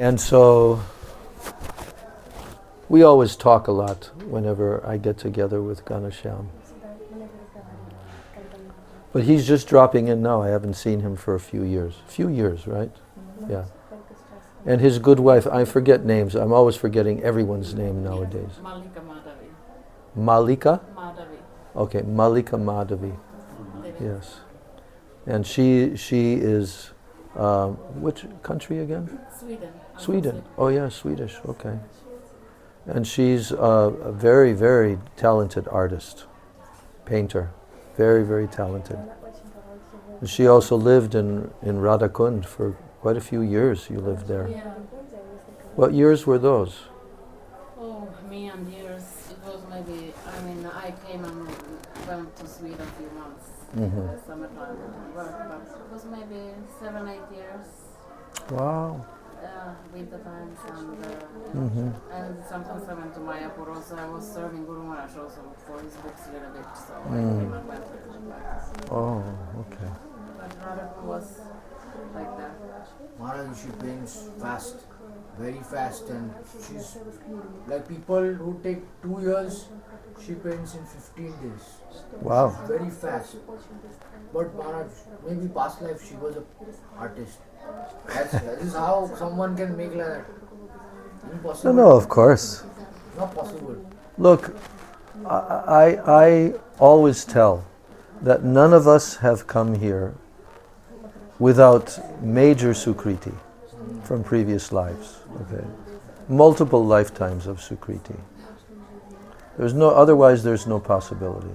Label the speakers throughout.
Speaker 1: And so we always talk a lot whenever I get together with Ghanshyam. But he's just dropping in now. I haven't seen him for a few years. Few years, right? Yeah. And his good wife, I forget names. I'm always forgetting everyone's name nowadays.
Speaker 2: Malika Madhavi.
Speaker 1: Malika?
Speaker 2: Madhavi.
Speaker 1: Okay, Malika Madhavi. Yes. And she is, which country again?
Speaker 2: Sweden.
Speaker 1: Sweden. Oh yeah, Swedish, okay. And she's a very, very talented artist, painter. Very, very talented. And she also lived in Radhakund for quite a few years. You lived there.
Speaker 2: Yeah.
Speaker 1: What years were those?
Speaker 2: Oh, me and years. It was maybe, I came and went to Sweden a few months. Summertime and work, but it was maybe 7-8 years.
Speaker 1: Wow.
Speaker 2: Winter times and sometimes I went to Mayapur also. I was serving Guru Maharaj also for his books a little bit, so I came and went with him back.
Speaker 1: Oh, okay.
Speaker 2: But Radha was like that.
Speaker 3: Maharaj, she paints fast, very fast, and she's like people who take 2 years, she paints in 15 days.
Speaker 1: Wow.
Speaker 3: Very fast. But Maharaj, maybe past life she was an artist. That is how someone can make like that. Impossible.
Speaker 1: No, of course.
Speaker 3: Not possible.
Speaker 1: Look, I always tell that none of us have come here without major sukriti from previous lives. Okay, multiple lifetimes of sukriti. Otherwise there's no possibility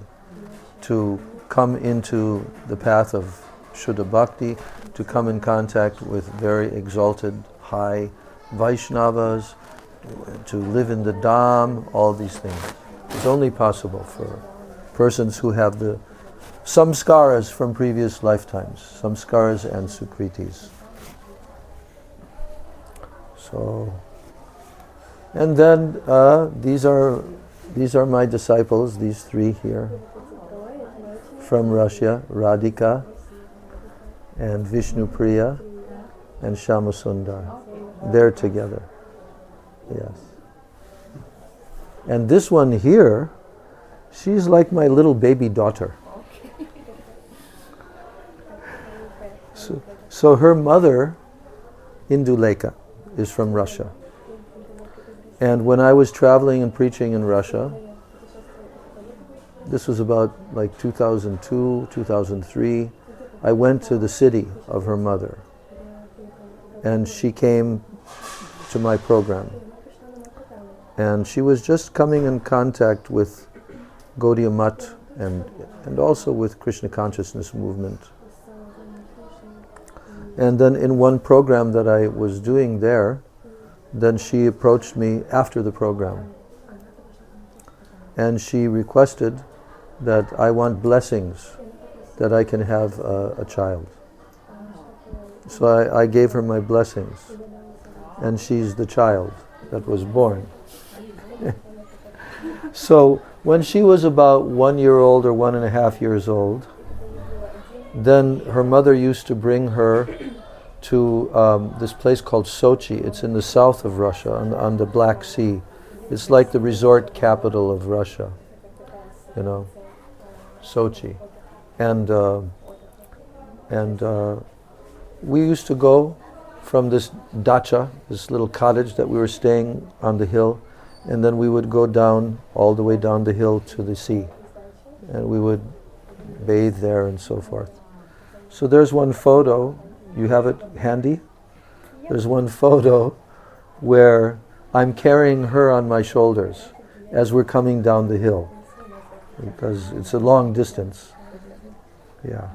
Speaker 1: to come into the path of Shuddha Bhakti, to come in contact with very exalted, high Vaishnavas, to live in the Dham, all these things. It's only possible for persons who have the samskaras from previous lifetimes, samskaras and sukritis. So, and then these are my disciples, these three here from Russia, Radhika and Vishnupriya and Shyamasundar. They're together. Yes. And this one here, she's like my little baby daughter. So her mother, Indulekha, is from Russia. And when I was traveling and preaching in Russia, this was about like 2002, 2003, I went to the city of her mother. And she came to my program. And she was just coming in contact with Gaudiya Math and also with Krishna consciousness movement. And then in one program that I was doing there, then she approached me after the program. And she requested that I want blessings, that I can have a child. So I gave her my blessings. And she's the child that was born. So when she was about 1 year old or 1.5 years old, then her mother used to bring her to this place called Sochi. It's in the south of Russia, on the Black Sea. It's like the resort capital of Russia, you know, Sochi. And we used to go from this dacha, this little cottage that we were staying on the hill, and then we would go down, all the way down the hill to the sea. And we would bathe there and so forth. So there's one photo, you have it handy? There's one photo where I'm carrying her on my shoulders as we're coming down the hill, because it's a long distance. Yeah.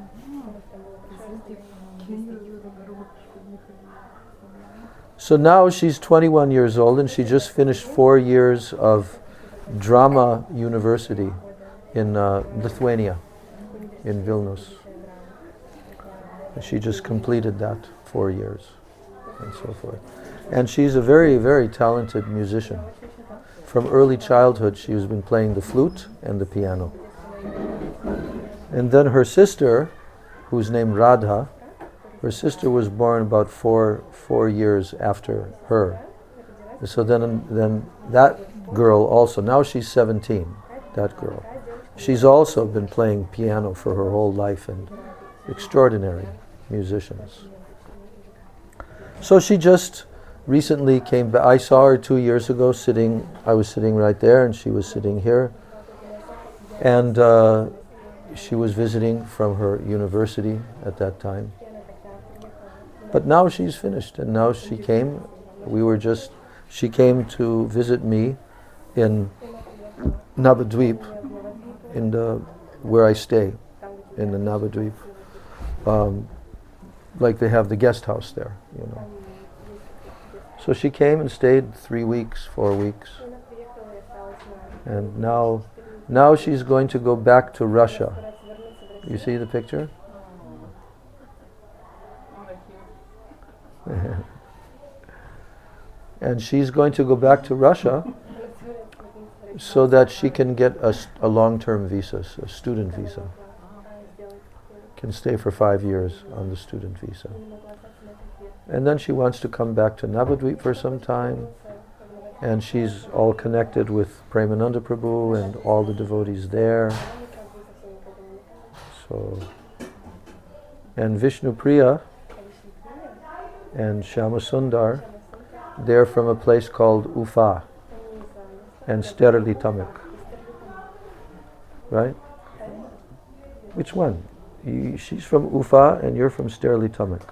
Speaker 1: So now she's 21 years old and she just finished 4 years of drama university in Lithuania, in Vilnius. She just completed that 4 years and so forth. And she's a very, very talented musician. From early childhood, she has been playing the flute and the piano. And then her sister, who's named Radha, Her sister was born about four years after her. So then that girl also, now she's 17, that girl. She's also been playing piano for her whole life and extraordinary musicians. So she just recently came back. I saw her 2 years ago I was sitting right there and she was sitting here. And she was visiting from her university at that time. But now she's finished and now she came. She came to visit me in Navadvip, where I stay, in the Navadvip. Like they have the guest house there, you know. So she came and stayed 3 weeks, 4 weeks. And now she's going to go back to Russia. You see the picture? And she's going to go back to Russia so that she can get a long-term visa, a student visa. Can stay for 5 years on the student visa. And then she wants to come back to Navadvip for some time. And she's all connected with Premananda Prabhu and all the devotees there. So, and Vishnu Priya and Shama Sundar, they're from a place called Ufa and Sterli Tamik. Right? Which one? She's from Ufa and you're from Sterli Tamik.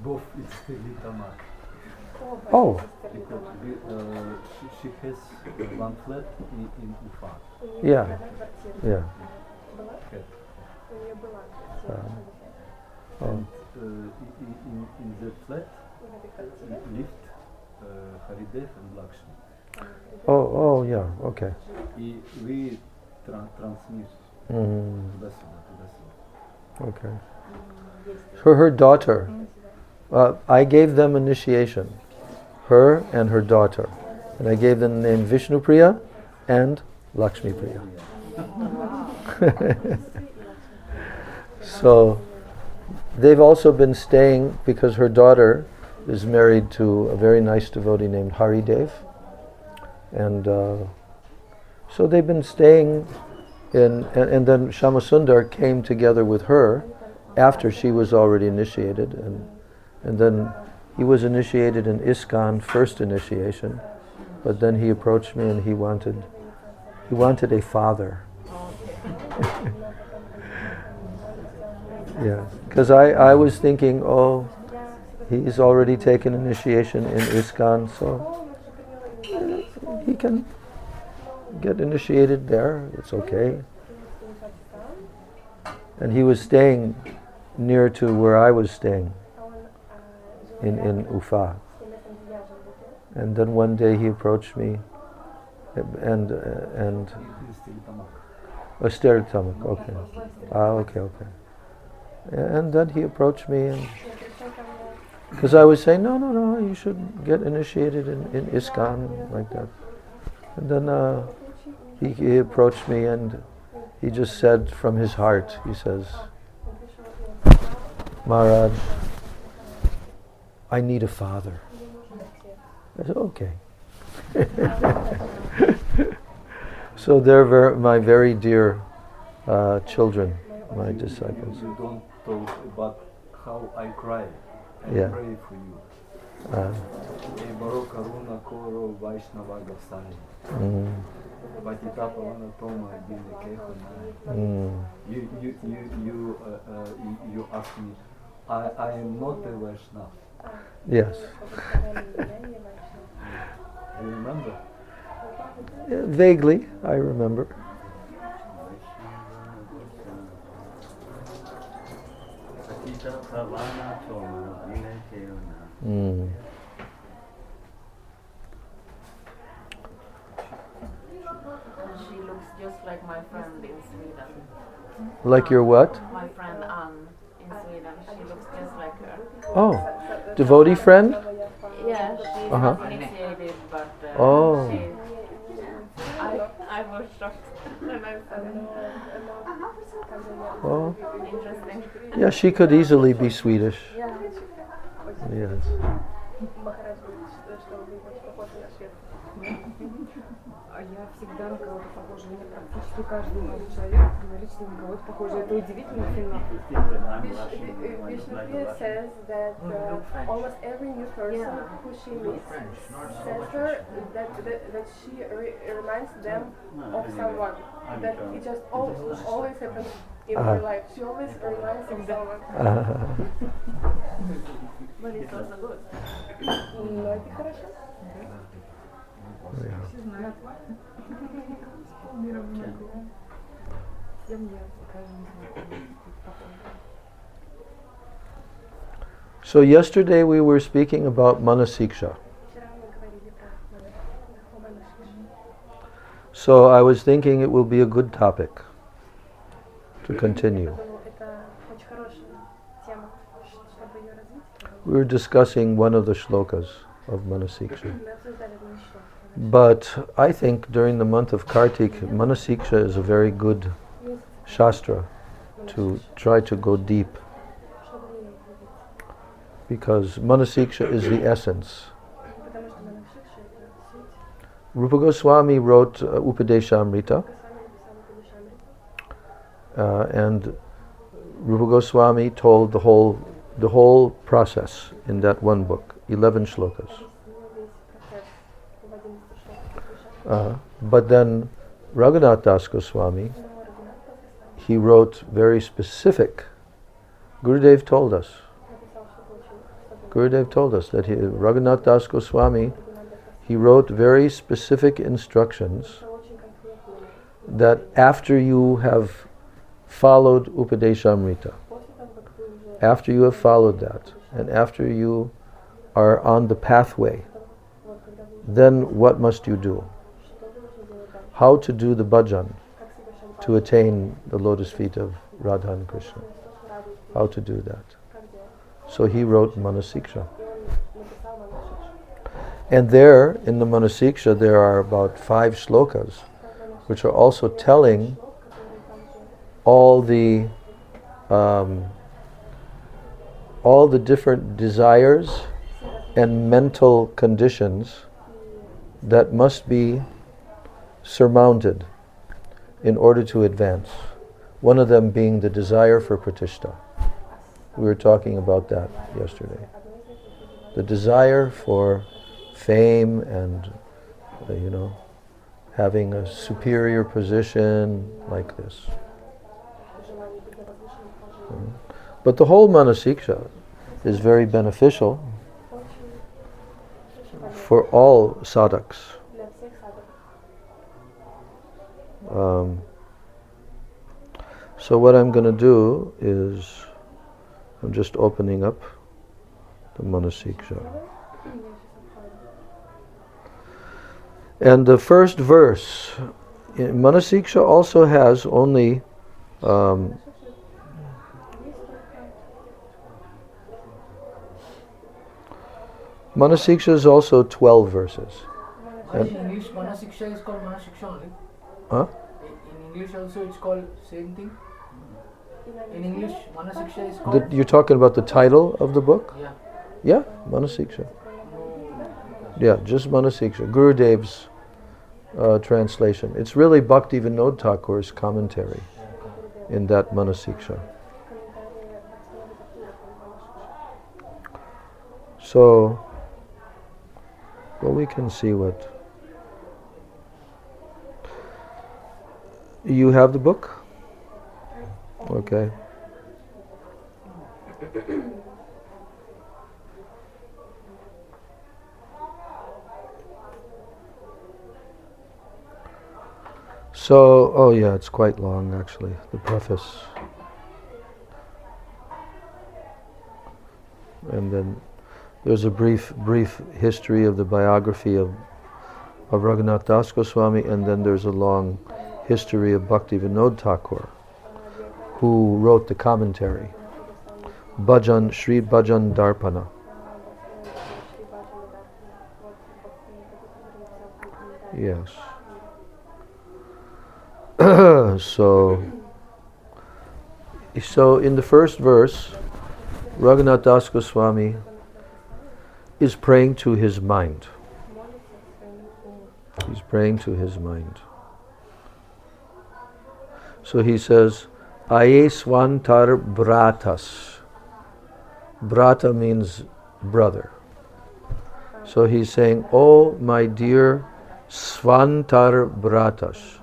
Speaker 4: Both is Sterli Tamik.
Speaker 1: Oh.
Speaker 4: Because she has one flat in Ufa.
Speaker 1: Yeah. Yeah.
Speaker 4: And in the flat lived Haridev and Lakshmi.
Speaker 1: Oh, yeah, okay.
Speaker 4: We transmit
Speaker 1: Okay. Her daughter, I gave them initiation, her and her daughter. And I gave them the name Vishnu Priya and Lakshmi Priya. So they've also been staying because her daughter is married to a very nice devotee named Haridev. And so they've been staying and then Shama Sundar came together with her after she was already initiated. And then he was initiated in ISKCON, first initiation. But then he approached me and he wanted a father. Yeah, because I was thinking, oh, he's already taken initiation in ISKCON, so he can get initiated there, it's okay. And he was staying near to where I was staying, in Ufa. And then one day he approached me, and Sterli Tamik, okay. Okay. And then he approached me, because I was saying, no, you should get initiated in ISKCON, like that. And then he approached me and he just said from his heart, he says, Maharaj, I need a father. I said, okay. So they're my very dear children, my disciples.
Speaker 4: You don't talk about how I cry. I
Speaker 1: Yeah.
Speaker 4: pray for you. Baro Karuna Koro Vaishnava Gosai. Patita Pavana Toma Dine Kehona. You ask me, I am not a Vaishnava.
Speaker 1: Yes.
Speaker 4: You remember?
Speaker 1: Yeah, vaguely, I remember.
Speaker 2: She looks just like my friend in Sweden.
Speaker 1: Like your what?
Speaker 2: My friend Ann in Sweden. She looks just like her.
Speaker 1: Oh, devotee friend?
Speaker 2: Yeah, she's
Speaker 1: Uh-huh.
Speaker 2: not initiated, but
Speaker 1: Oh.
Speaker 2: I was shocked when I saw it.
Speaker 1: Oh,
Speaker 2: Interesting.
Speaker 1: Yeah, she could easily be Swedish.
Speaker 5: Я
Speaker 1: Yes.
Speaker 5: Махарадж говорит, что вы очень похожи на шведов. А я всегда на кого-то похожа. Мне практически каждый новый человек говорит, что на кого-то похожа. Это удивительно сильно.
Speaker 6: Vishnupriya says that almost every new person who she meets says her that she reminds them of someone. That it just always happens in her life. She always reminds of someone.
Speaker 5: Но это хорошо.
Speaker 1: Yeah.
Speaker 5: Все знают. Полмира много. Всем я каждый похожа.
Speaker 1: So yesterday we were speaking about Manasiksha.
Speaker 6: Вчера мы говорили про Манасикшу.
Speaker 1: So I was thinking it will be a good topic to continue.
Speaker 6: Поэтому это очень хорошая тема, чтобы ее развить.
Speaker 1: We were discussing one of the shlokas of Manasiksha.
Speaker 6: Мы обсуждали одну из шлок.
Speaker 1: But I think during the month of Kartik, Manasiksha is a very good shastra to try to go deep,
Speaker 6: Чтобы в нее углубиться.
Speaker 1: because Manasiksha is the essence.
Speaker 6: Потому что Манасикшу это суть.
Speaker 1: Rupa Goswami wrote Upadeshamrita,
Speaker 6: Госвами написал Упадешамриту.
Speaker 1: and Rupa Goswami told the whole process in that one book, 11 shlokas.
Speaker 6: Объяснил весь процесс в 11 шлоках.
Speaker 1: But then Raghunath Das Goswami,
Speaker 6: Но Рагунат Госвами
Speaker 1: he wrote very specific. Gurudev told us.
Speaker 6: написал что-то очень особенное.
Speaker 1: Gurudev told us that Raghunath Das Goswami,
Speaker 6: Рагунат Госвами
Speaker 1: he wrote very specific instructions
Speaker 6: написал очень конкретные.
Speaker 1: that after you have followed Upadeshamrita,
Speaker 6: После того, как вы уже
Speaker 1: after you have followed that, and after you are on the pathway,
Speaker 6: вот когда вы
Speaker 1: then what must you do?
Speaker 6: что вы должны делать дальше?
Speaker 1: How to do the bhajan
Speaker 6: Как совершать
Speaker 1: to attain the lotus feet of Radha and Krishna?
Speaker 6: радость,
Speaker 1: How to do that?
Speaker 6: как делать.
Speaker 1: So he wrote Manasiksha.
Speaker 6: И он написал Манасикшу.
Speaker 1: And there, in the Manasiksha, there are about 5 shlokas, which are also telling
Speaker 6: Шлок, который там же
Speaker 1: all the different desires and mental conditions that must be surmounted in order to advance. One of them being the desire for pratishta. We were talking about that yesterday. The desire for fame and, having a superior position like this.
Speaker 6: желание быть на возвышенном положении.
Speaker 1: But the whole Manasiksha is very beneficial
Speaker 6: Очень полезно
Speaker 1: for all sadhaks.
Speaker 6: для всех садов.
Speaker 1: So what I'm going to do is, I'm just opening up the Manasiksha.
Speaker 6: Я сейчас открою.
Speaker 1: And the first verse, Manasiksha also has only Manasiksha is also 12 verses.
Speaker 3: In English, Manasiksha is called Manasiksha only.
Speaker 1: Huh?
Speaker 3: In English also it's called same thing. In English, Manasiksha is
Speaker 1: The,
Speaker 3: called.
Speaker 1: you're talking about the title of the book?
Speaker 3: Yeah.
Speaker 1: Yeah, Manasiksha. Yeah, just Manasiksha. Gurudev's translation. It's really Bhakti Vinod Thakur's commentary in that Manasiksha. So, well, we can see what. You have the book? Okay. So, oh yeah, it's quite long actually, the preface. And then there's a brief history of the biography of Raghunath Das Goswami, and then there's a long history of Bhakti Vinod Thakur, who wrote the commentary, Bhajan, Sri Bhajan Darpana. Yes. So, So in the first verse, Raghunath Das Goswami is praying to his mind. He's praying to his mind. So he says, Aye Swantar Bratas. Brata means brother. So he's saying, oh my dear Svantar Bratas,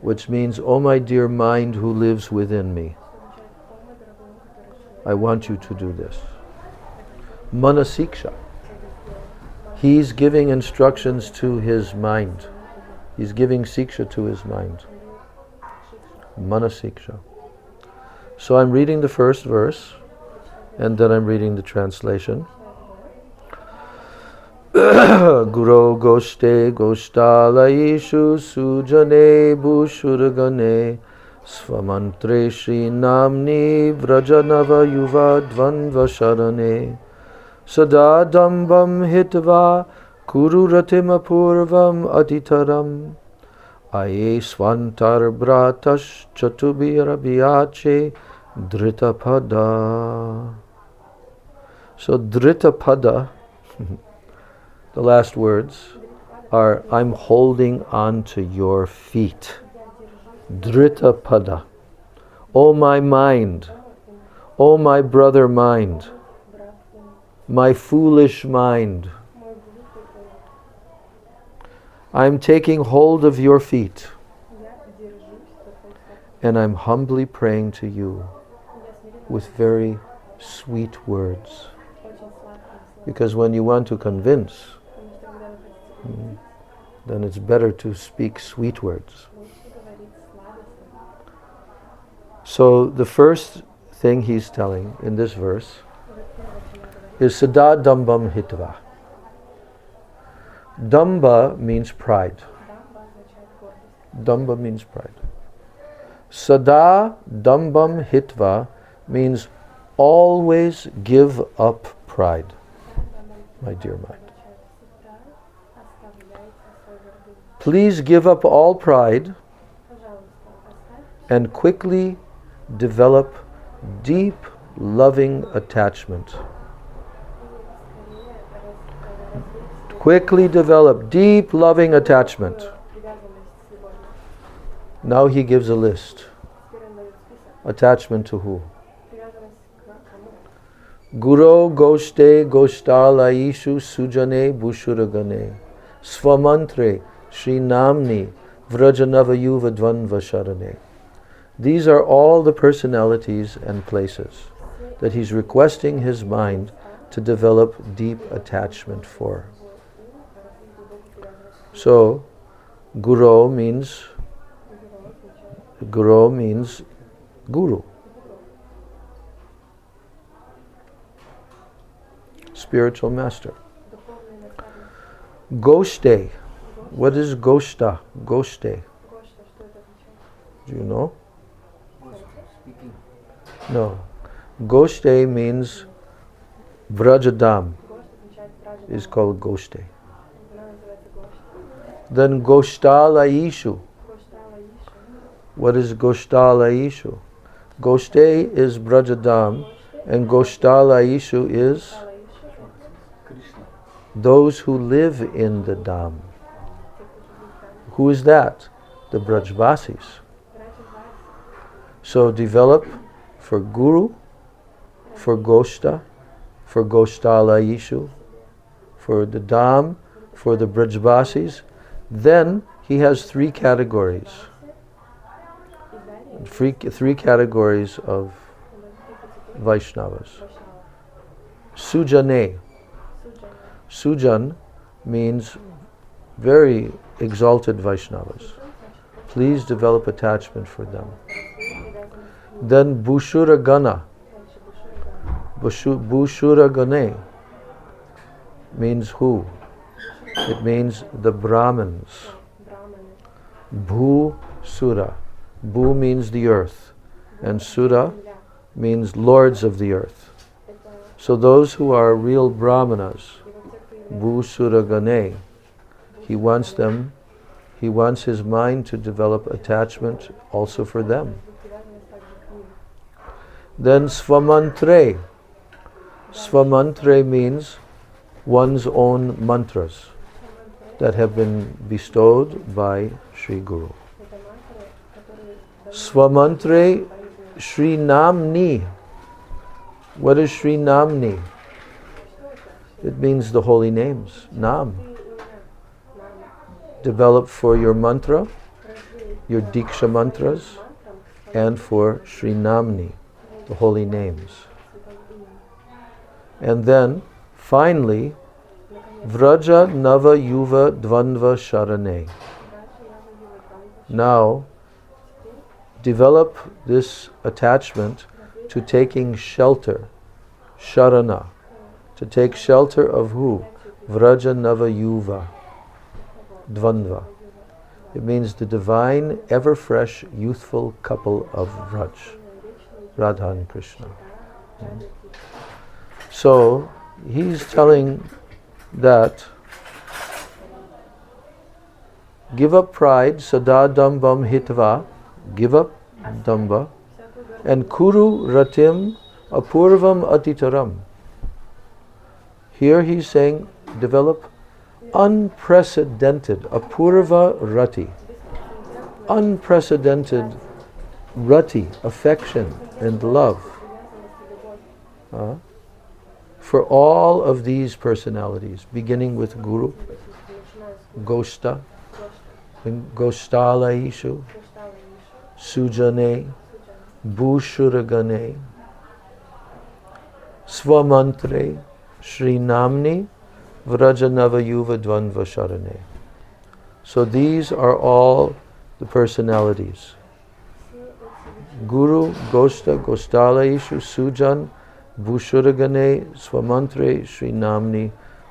Speaker 1: which means, oh my dear mind who lives within me, I want you to do this. Manasiksha. He's giving instructions to his mind. He's giving siksha to his mind. Manasiksha. So I'm reading the first verse, and then I'm reading the translation. Guru Goshte Goshtalaishu Sujane Bushuragane Svamantre Shri Namni Vrajanava Yuva Dvanva Sharane Sada Dambam Hitva Kururatima Purvam Aditaram Aye Svantar Bratash Chatubirabiache Dritapada. So Dritapada, the last words are, I'm holding on to your feet. Dritapada. Oh my mind, oh my brother mind, my foolish mind, I'm taking hold of your feet and I'm humbly praying to you with very sweet words. Because when you want to convince, then it's better to speak sweet words. So the first thing he's telling in this verse is Sada Dambam Hitva. Damba means pride. Damba means pride. Sada Dambam Hitva means always give up pride, my dear mind. Please give up all pride and quickly develop deep, loving attachment. Quickly develop deep, loving attachment. Now he gives a list. Attachment to who? Guru Goshte Goshtalaishu Sujane Bushuragane Svamantre Shri Namni Vrajanavayuva Dvanva Sharane. These are all the personalities and places that he's requesting his mind to develop deep attachment for. So, Guru means Guru. Spiritual master. Goshte. What is Goshta? Goshte. Do you know? No. Goshte means Vrajadam is called Goshte. Then Goshtalaishu. What is Goshtalaishu? Goshte is Brajadam and Goshtalaishu is those who live in the Dham. Who is that? The Brajvasis. So develop for Guru, for Goshta, for Goshtalaishu, for the Dham, for the Brajvasis. Then he has three categories. Three categories of Vaishnavas. Sujane. Sujan means very exalted Vaishnavas. Please develop attachment for them. Then Bushuragana. Bushuragane means who? It means the Brahmins. Bhu Sura. Bhu means the earth, and Sura means lords of the earth. So those who are real Brahmanas, Bhu Sura Gane, he wants his mind to develop attachment also for them. Then Swamantre. Swamantre means one's own mantras that have been bestowed by Sri Guru. Swamantre Sri Namni. What is Sri Namni? It means the holy names, Nam. Developed for your mantra, your Diksha mantras, and for Sri Namni, the holy names. And then, finally, Vraja Nava Yuva Dvandva Sharane. Now, develop this attachment to taking shelter, Sharana. To take shelter of who? Vraja Nava Yuva Dvandva. It means the divine, ever-fresh, youthful couple of Vraj, Radha and Krishna. So, he's telling that give up pride, sada dambam hitva, give up damba, and kuru ratim apurvam atitaram. Here he's saying develop unprecedented, apurva rati, unprecedented rati, affection and love for all of these personalities, beginning with Guru, Gosta, Gostalaishu, Sujane, Bhushuragane, Swamantre, Sri Namni, Vrajanava Yuva Dvandva Sharane. So these are all the personalities. Guru, Gosta, Gostalaishu, Sujan, Bhushuragane, Swamantre, Sri Namni,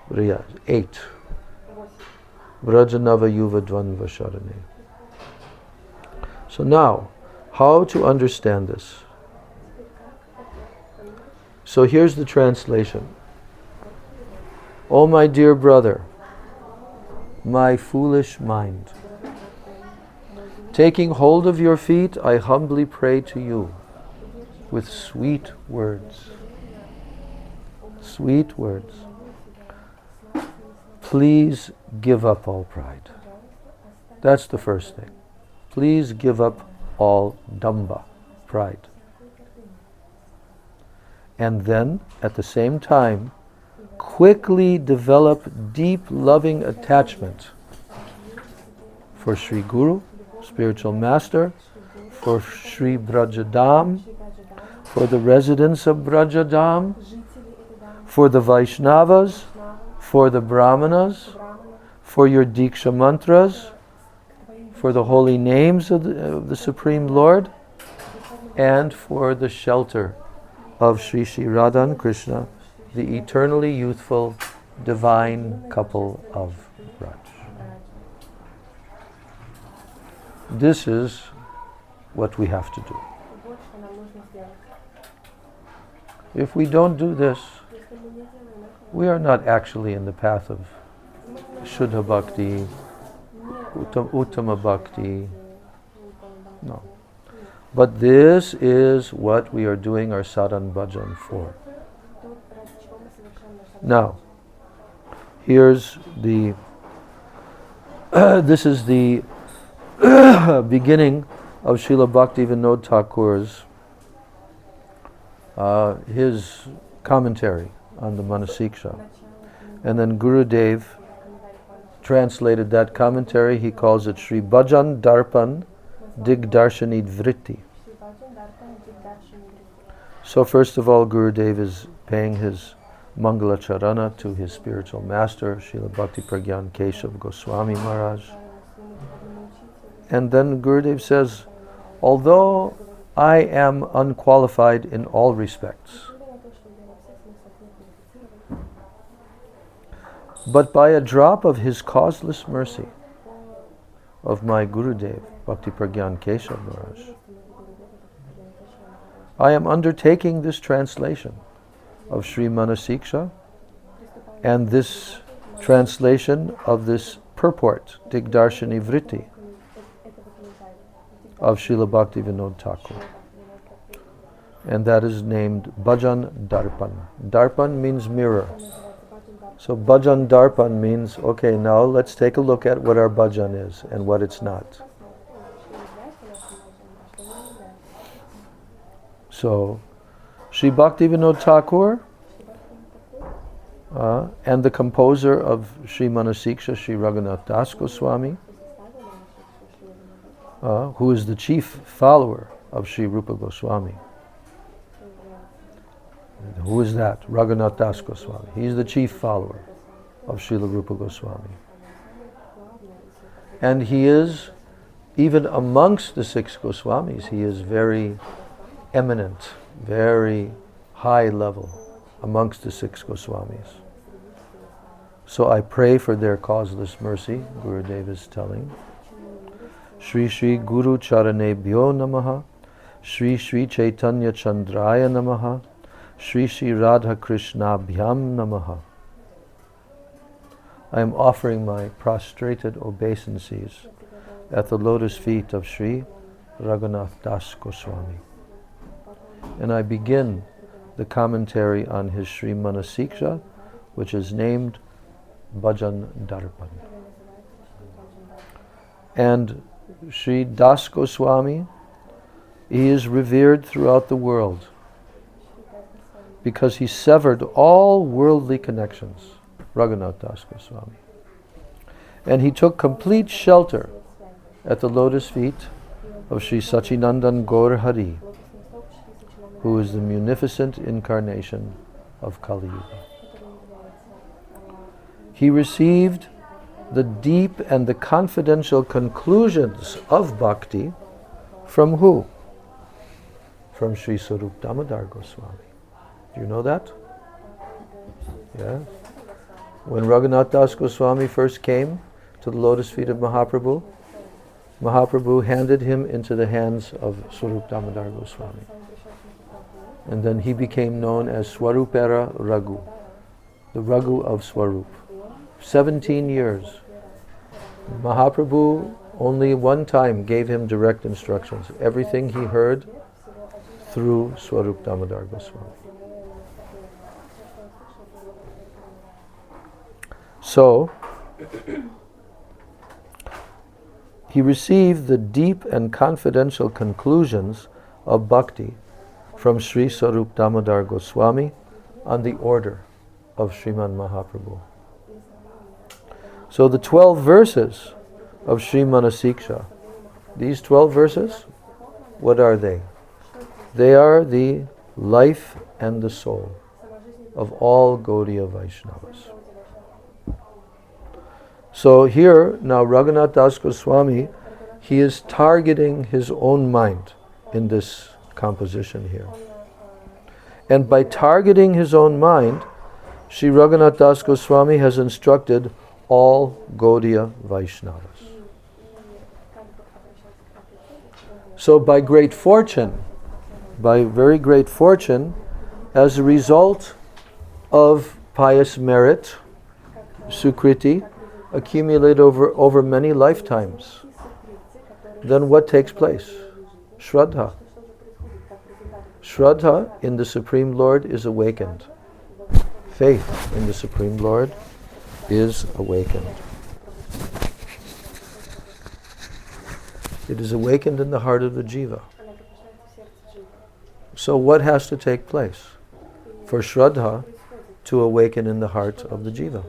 Speaker 1: Riya. 8. Vrajanava Yuva Dvandva Sharane. So now, how to understand this? So here's the translation. O my dear brother, my foolish mind, taking hold of your feet, I humbly pray to you with sweet words. Sweet words. Please give up all pride. That's the first thing. Please give up all damba, pride. And then, at the same time, quickly develop deep loving attachment for Sri Guru, spiritual master, for Sri Brajadam, for the residents of Brajadam, for the Vaishnavas, for the Brahmanas, for your Diksha mantras, for the holy names of the Supreme Lord, and for the shelter of Sri Sri Radha and Krishna, the eternally youthful, divine couple of Braj. This is what we have to do. If we don't do this, we are not actually in the path of Shuddha Bhakti, Uttama Bhakti. No. But this is what we are doing our sadhan bhajan for. Now, here's the this is the beginning of Srila Bhaktivinoda Thakur's his commentary on the Manasiksha. And then Gurudev translated that commentary. He calls it Sri Bhajan Darpan Digdarshani Vritti. So first of all, Gurudev is paying his Mangala Charana to his spiritual master, Srila Bhakti Pragyan Keshav Goswami Maharaj. And then Gurudev says, although I am unqualified in all respects, but by a drop of his causeless mercy of my Gurudev, Bhakti Pragyan Keshav Maharaj, I am undertaking this translation of Sri Manasiksha and this translation of this purport, Digdarshani Vritti, of Srila Bhaktivinoda Thakur. and that is named Bhajan Darpan. Darpan means mirror. So Bhajan Darpan means, okay, now let's take a look at what our bhajan is and what it's not. So, Sri Bhaktivinoda Thakur and the composer of Sri Manasiksha, Sri Raghunath Das Goswami, who is the chief follower of Sri Rupa Goswami. Who is that? Raghunath Das Goswami. He's the chief follower of Srila Rupa Goswami. And he is, even amongst the 6 Goswamis, he is very eminent, very high level amongst the 6 Goswamis. So I pray for their causeless mercy, Gurudev is telling. Shri Shri Guru Charanebhyo Namaha, Shri Shri Chaitanya Chandraya Namaha, Shri Shri Radha Krishna Bhyam Namaha. I am offering my prostrated obeisances at the lotus feet of Sri Raghunath Das Goswami. And I begin the commentary on his Sri Manasiksha, which is named Bhajan Darpan. And Sri Das Goswami, he is revered throughout the world because he severed all worldly connections, Raghunath Das Goswami. And he took complete shelter at the lotus feet of Sri Sachinandan Gaur Hari, who is the munificent incarnation of Kali Yuga. He received the deep and the confidential conclusions of bhakti from who? From Sri Swarup Damodar Goswami. Do you know that? Yeah. When Raghunath Das Goswami first came to the lotus feet of Mahaprabhu, Mahaprabhu handed him into the hands of Swarup Damodar Goswami. And then he became known as Swarupera Raghu, the Raghu of Swarup. 17 years. Mahaprabhu only one time gave him direct instructions. Everything he heard through Swarup Damodar Goswami. So, he received the deep and confidential conclusions of bhakti from Sri Swarup Damodar Goswami on the order of Sriman Mahaprabhu. So the 12 verses of Sri Manasiksha, these 12 verses, what are they? They are the life and the soul of all Gaudiya Vaishnavas. So here, now Raghunath Das Goswami, he is targeting his own mind in this composition here. And by targeting his own mind, Sri Raghunath Das Goswami has instructed all Gaudiya Vaishnavas. So by great fortune, by very great fortune, as a result of pious merit, sukriti, accumulated over many lifetimes, then what takes place? Shraddha. Shraddha in the Supreme Lord is awakened. Faith in the Supreme Lord is awakened. It is awakened in the heart of the jiva. So what has to take place for Shraddha to awaken in the heart of the jiva?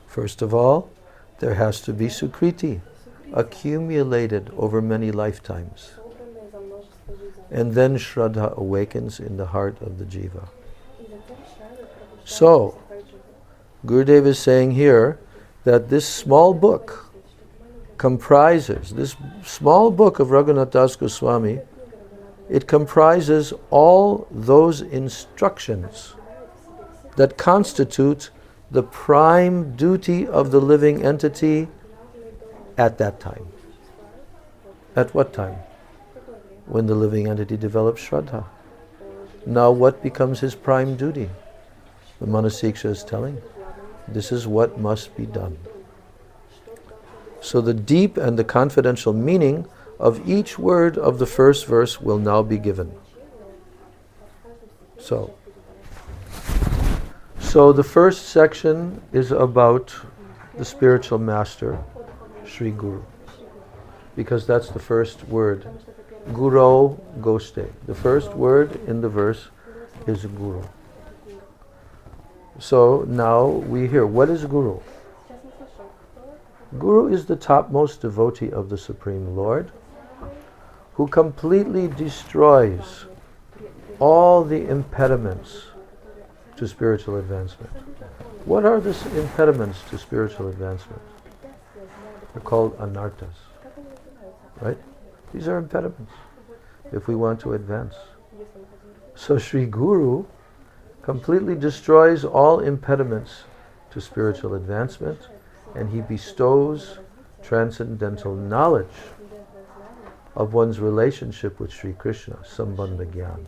Speaker 1: First of all, there has to be sukriti, accumulated over many lifetimes. And then Shraddha awakens in the heart of the jiva. So, Gurudev is saying here that this small book comprises, this small book of Raghunath Das Goswami, it comprises all those instructions that constitute the prime duty of the living entity at that time. At what time? When the living entity develops Shraddha. Now what becomes his prime duty? The Manasiksha is telling, this is what must be done. So the deep and the confidential meaning of each word of the first verse will now be given. So the first section is about the spiritual master, Sri Guru, because that's the first word. Guru Goste. The first word in the verse is Guru. So now we hear, what is Guru? Guru is the topmost devotee of the Supreme Lord, who completely destroys all the impediments to spiritual advancement. What are the impediments to spiritual advancement? They're called anarthas, right? These are impediments if we want to advance. So Sri Guru completely destroys all impediments to spiritual advancement, and he bestows transcendental knowledge of one's relationship with Sri Krishna, Sambandha Gyan.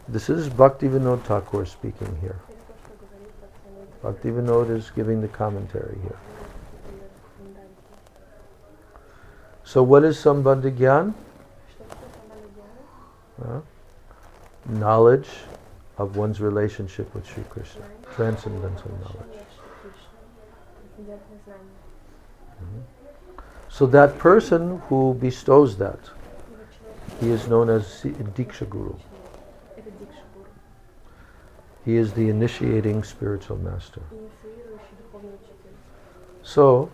Speaker 1: This is Bhaktivinoda Thakur speaking here. Bhaktivinoda is giving the commentary here. So what is Sambandha Gyan? Knowledge of one's relationship with Sri Krishna. Transcendental knowledge. So that person who bestows that, he is known as Diksha Guru. He is the initiating spiritual master. So,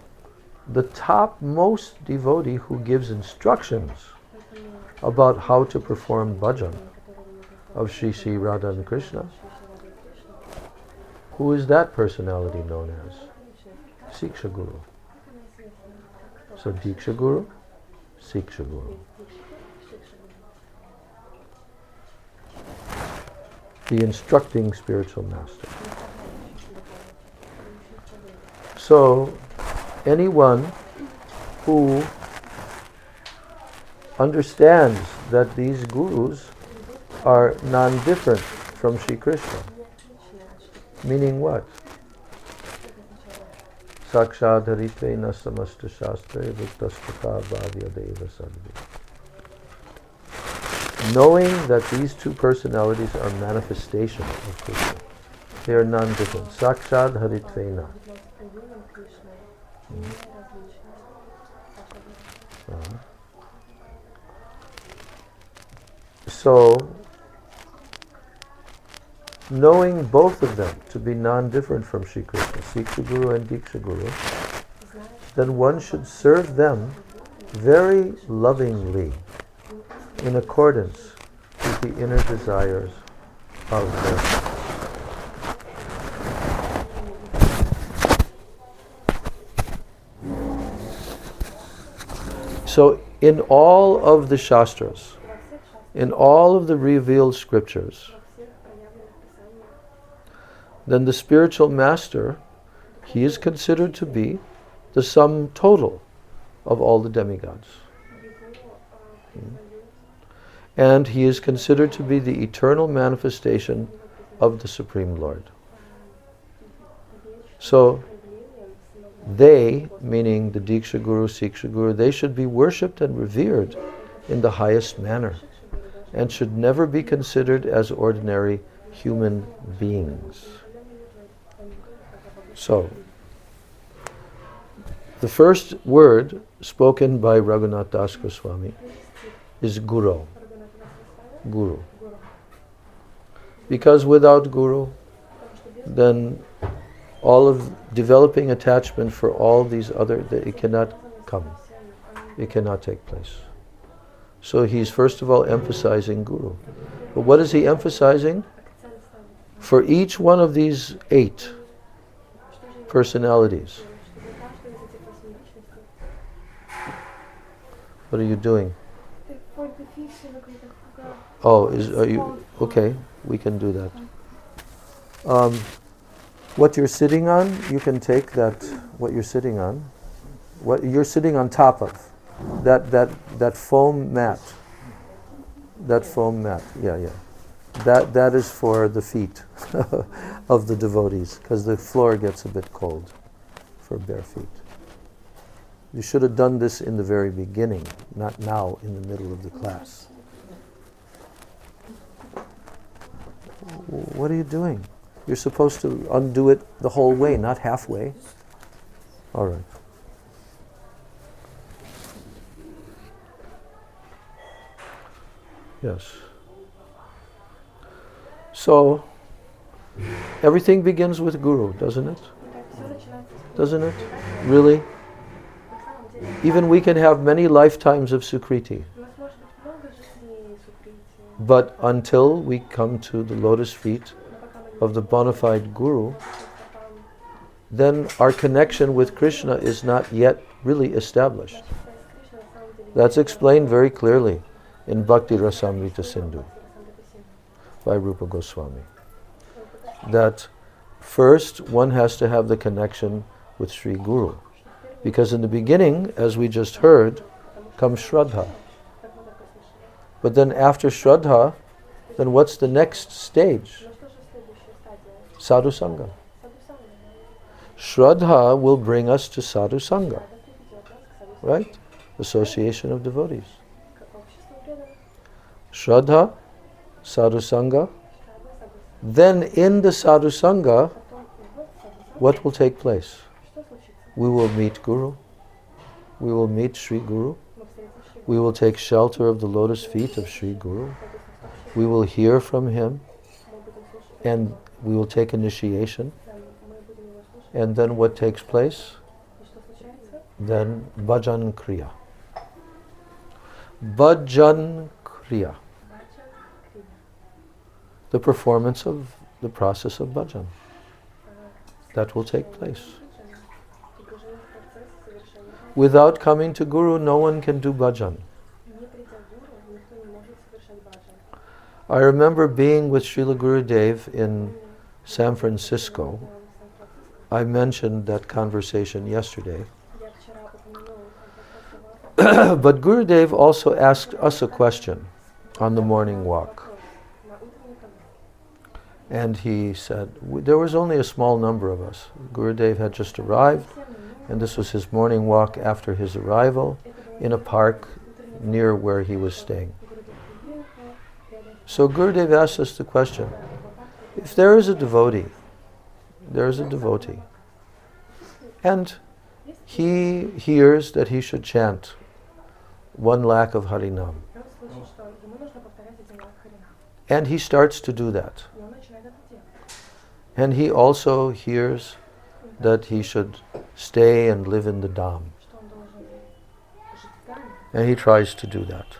Speaker 1: the topmost devotee who gives instructions about how to perform bhajan of Shri Shri Radha and Krishna, who is that personality known as? Siksha Guru. So Diksha Guru, Siksha Guru. The instructing spiritual master. So anyone who understands that these gurus are non-different from Shri Krishna, meaning what? Sakshadharitve samasta shastra viktastaka bhavyadeva sarvi. Knowing that these two personalities are manifestations of Krishna. They are non-different. Sakshadharitvena. So, knowing both of them to be non-different from Shri Krishna, Siksha Guru and Diksha Guru, then one should serve them very lovingly in accordance with the inner desires of their heart. So in all of the Shastras, in all of the revealed scriptures, then the spiritual master, he is considered to be the sum total of all the demigods. And he is considered to be the eternal manifestation of the Supreme Lord. So they, meaning the Diksha Guru, Siksha Guru, they should be worshipped and revered in the highest manner and should never be considered as ordinary human beings. So, the first word spoken by Raghunath Das Goswami is Guru. Guru. Because without Guru, then all of developing attachment for all these other, it cannot come. It cannot take place. So he's first of all emphasizing Guru. But what is he emphasizing? For each one of these 8 personalities. What are you doing? Oh, are you okay? We can do that. What you're sitting on, you can take that. What you're sitting on, what you're sitting on top of, that foam mat. That foam mat. Yeah. That is for the feet of the devotees, because the floor gets a bit cold for bare feet. You should have done this in the very beginning, not now in the middle of the class. What are you doing? You're supposed to undo it the whole way, not halfway. All right. Yes. So, everything begins with Guru, doesn't it? Doesn't it? Really? Even we can have many lifetimes of Sukriti. But until we come to the lotus feet of the bona fide Guru, then our connection with Krishna is not yet really established. That's explained very clearly in Bhakti Rasamrita Sindhu by Rupa Goswami. That first one has to have the connection with Sri Guru. Because in the beginning, as we just heard, comes Shraddha. But then after Shraddha, then what's the next stage? Sadhu Sangha. Shraddha will bring us to Sadhu Sangha. Right? Association of devotees. Shraddha, Sadhu Sangha. Then in the Sadhu Sangha, what will take place? We will meet Guru. We will meet Sri Guru. We will take shelter of the lotus feet of Sri Guru. We will hear from him. And we will take initiation. And then what takes place? Then Bhajan Kriya. Bhajan Kriya. The performance of the process of bhajan. That will take place. Without coming to Guru, no one can do bhajan. I remember being with Srila Gurudev in San Francisco. I mentioned that conversation yesterday. But Gurudev also asked us a question on the morning walk. And he said, there was only a small number of us. Gurudev had just arrived, and this was his morning walk after his arrival in a park near where he was staying. So Gurudev asked us the question, if there is a devotee, and he hears that he should chant 1 lakh of Harinam, and he starts to do that. And he also hears that he should stay and live in the Dham. And he tries to do that.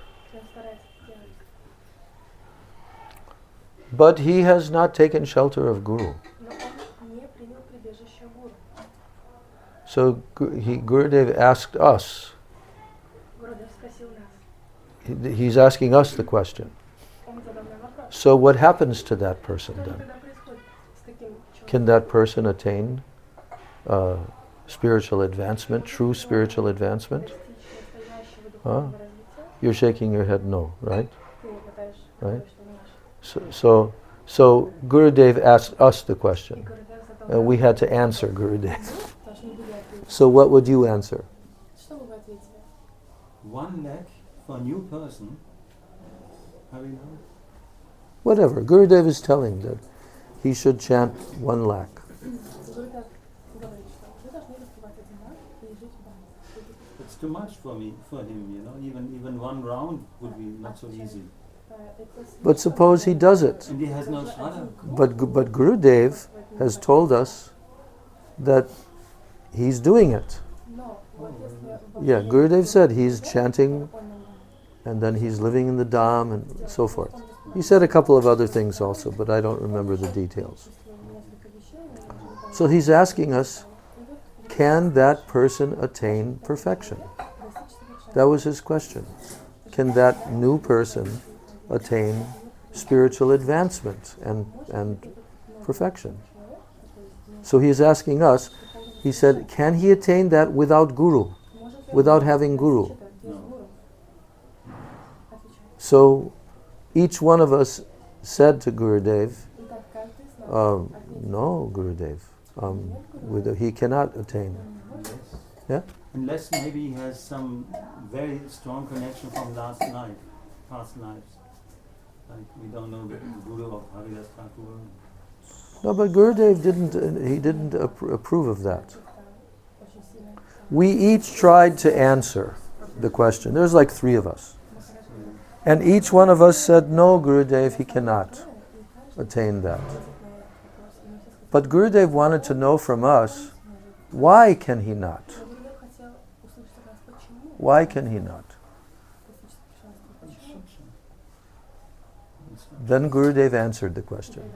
Speaker 1: But he has not taken shelter of Guru. So Gurudev asked us, he's asking us the question. So what happens to that person then? Can that person attain spiritual advancement, true spiritual advancement? Huh? You're shaking your head no, right? Right? So Gurudev asked us the question, and we had to answer Gurudev. So what would you answer?
Speaker 7: 1 lakh for a new person. Harinam?
Speaker 1: Whatever. Gurudev is telling that he should chant 1 lakh.
Speaker 7: It's too much for him, you know. Even 1 round would be not so easy.
Speaker 1: But suppose he does it.
Speaker 7: And he has no shraddha.
Speaker 1: But Gurudev has told us that he's doing it. Yeah, Gurudev said he's chanting and then he's living in the Dham and so forth. He said a couple of other things also, but I don't remember the details. So he's asking us, can that person attain perfection? That was his question. Can that new person attain spiritual advancement and perfection? So he is asking us, he said, can he attain that without Guru, without having Guru?
Speaker 7: No.
Speaker 1: So each one of us said to Gurudev, no, Gurudev, he cannot attain. Yeah?
Speaker 7: unless maybe he has some very strong connection from last life, past lives. Like we don't know the Guru of Haridas Thakur.
Speaker 1: No, but Gurudev didn't approve of that. We each tried to answer the question. There's like 3 of us. And each one of us said, no, Gurudev, he cannot attain that. But Gurudev wanted to know from us, why can he not? Why can he not? Then Gurudev answered the question.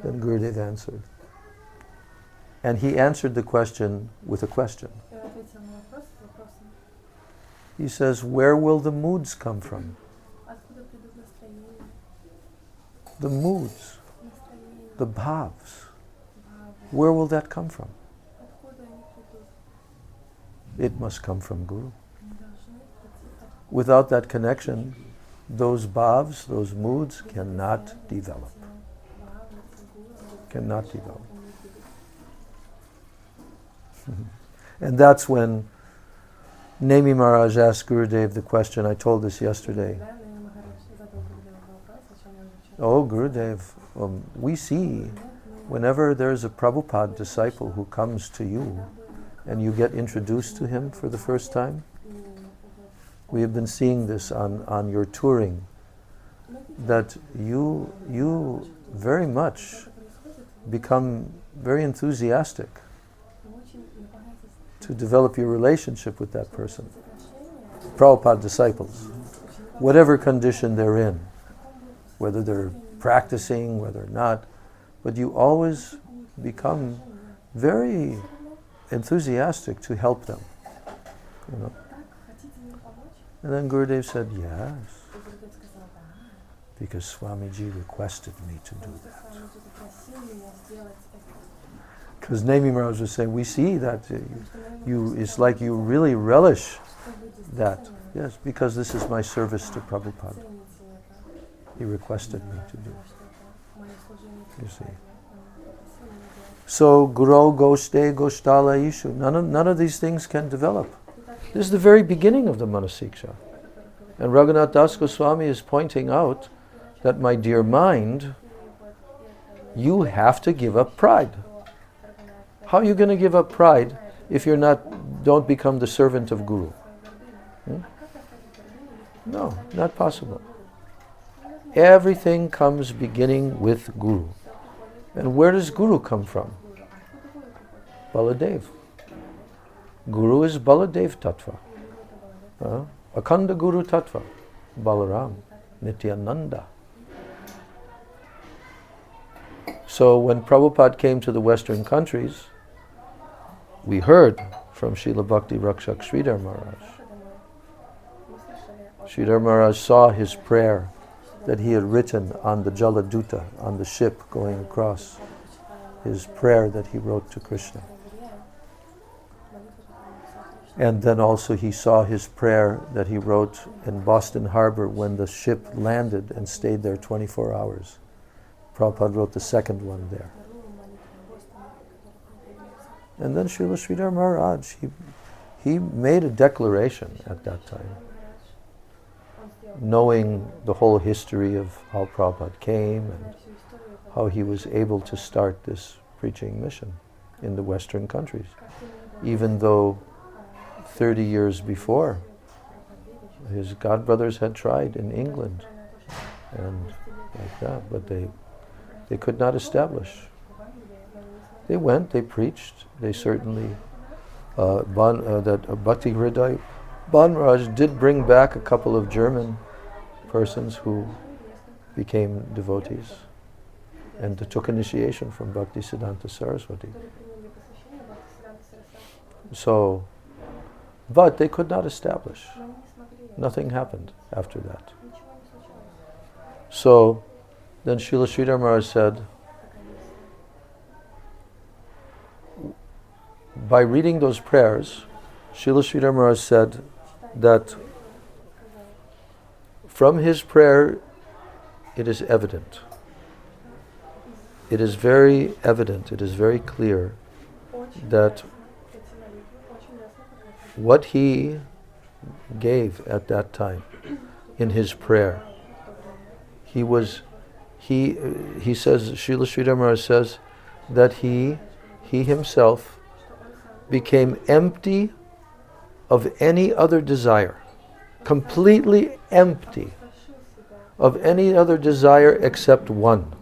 Speaker 1: Then Gurudev answered. And he answered the question with a question. He says, where will the moods come from? The moods, the bhavs. Where will that come from? It must come from Guru. Without that connection, those bhavs, those moods cannot develop. Cannot develop. And that's when Nemi Maharaj asked Gurudev the question, I told this yesterday. Oh, Gurudev, we see whenever there's a Prabhupada disciple who comes to you and you get introduced to him for the first time, we have been seeing this on your touring, that you very much become very enthusiastic to develop your relationship with that person. Prabhupada disciples, whatever condition they're in, whether they're practicing, whether not, but you always become very enthusiastic to help them. You know? And then Gurudev said, yes, because Swamiji requested me to do that. Because Nemi Maharaj was saying, we see that it's like you really relish that. Yes, because this is my service to Prabhupada. He requested me to do it. You see. So, Guru, Goshte, Goshtala, Ishu. None of these things can develop. This is the very beginning of the Manasiksha. And Raghunath Das Goswami is pointing out that, my dear mind, you have to give up pride. How are you going to give up pride if don't become the servant of Guru? No, not possible. Everything comes beginning with Guru. And where does Guru come from? Baladev. Guru is Baladev Tattva. Akhanda Guru Tattva. Balaram. Nityananda. So when Prabhupada came to the Western countries, we heard from Srila Bhakti Rakshak Sridhar Maharaj. Sridhar Maharaj saw his prayer that he had written on the Jaladuta, on the ship going across, his prayer that he wrote to Krishna. And then also he saw his prayer that he wrote in Boston Harbor when the ship landed and stayed there 24 hours. Prabhupada wrote the second one there. And then Srila Sridhar Maharaj, he made a declaration at that time, knowing the whole history of how Prabhupada came and how he was able to start this preaching mission in the Western countries, even though 30 years before, his godbrothers had tried in England and like that, but they could not establish. They went, they preached, they certainly, Bhakti Hridaya Banraj did bring back a couple of German persons who became devotees and took initiation from Bhakti Siddhanta Saraswati. So, but they could not establish. Nothing happened after that. So, then Srila Sridhar Maharaj said, by reading those prayers, Srila Sridhar Maharaj said that from his prayer it is evident. It is very evident, it is very clear that what he gave at that time in his prayer, he says, Srila Sridhar Maharaj says that he himself became empty of any other desire, completely empty of any other desire except one.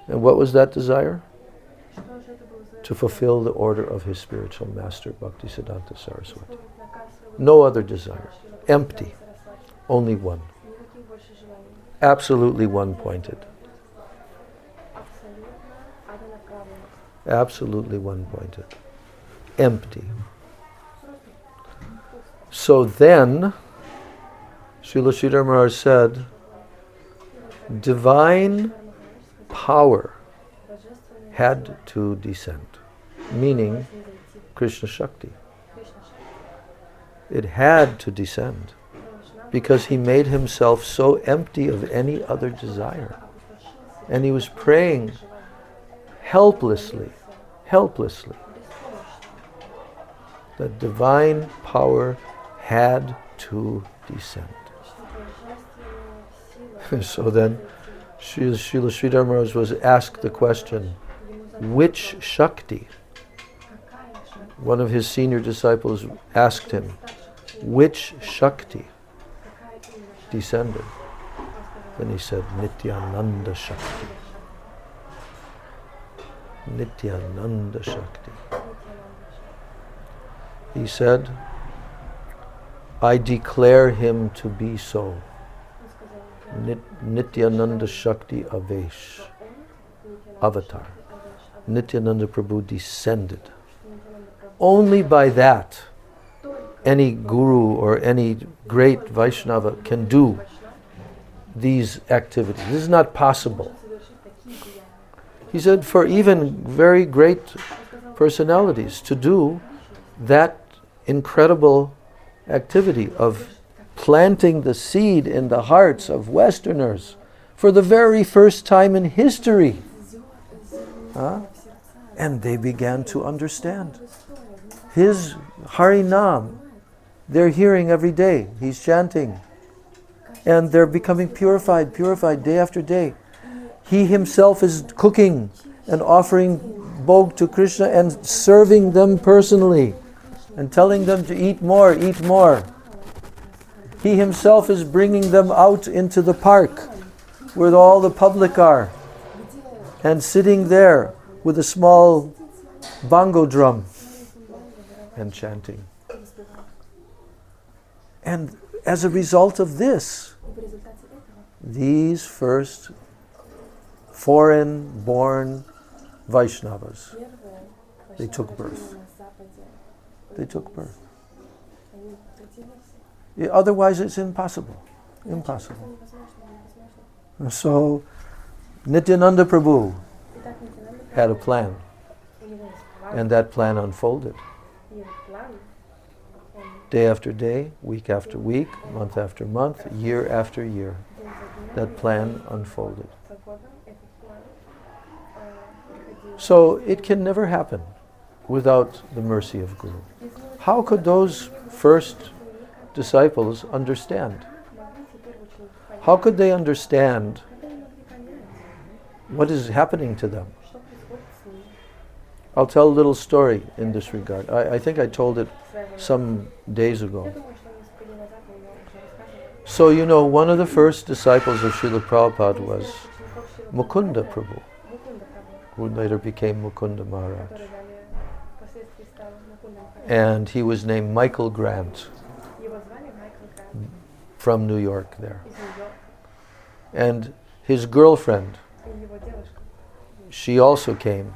Speaker 1: And what was that desire? To fulfill the order of his spiritual master, Bhaktisiddhanta Saraswati. No other desire. Empty. Only one. Absolutely one-pointed. Absolutely one-pointed. Empty. So then, Srila Sridhar Maharaj said, divine power had to descend, meaning Krishna Shakti. It had to descend because he made himself so empty of any other desire. And he was praying helplessly, that divine power had to descend. So then, Srila Sridhar Maharaj was asked the question, which Shakti? One of his senior disciples asked him, which Shakti descended? Then he said, Nityananda Shakti. Nityananda Shakti. He said, I declare him to be so. Nityananda Shakti Avesh, Avatar. Nityananda Prabhu descended. Only by that, any guru or any great Vaishnava can do these activities. This is not possible. He said for even very great personalities to do that incredible activity of planting the seed in the hearts of Westerners for the very first time in history. And they began to understand. His Harinam, they're hearing every day. He's chanting. And they're becoming purified day after day. He himself is cooking and offering bhog to Krishna and serving them personally and telling them to eat more, eat more. He himself is bringing them out into the park where all the public are and sitting there with a small bongo drum and chanting. And as a result of this, these first foreign-born Vaishnavas, they took birth. They took birth. Yeah, otherwise it's impossible. Impossible. So, Nityananda Prabhu had a plan. And that plan unfolded. Day after day, week after week, month after month, year after year. That plan unfolded. So it can never happen without the mercy of Guru. How could those first disciples understand? How could they understand what is happening to them? I'll tell a little story in this regard. I think I told it some days ago. So you know, one of the first disciples of Srila Prabhupada was Mukunda Prabhu, who later became Mukunda Maharaj. And he was named Michael Grant from New York there. And his girlfriend, she also came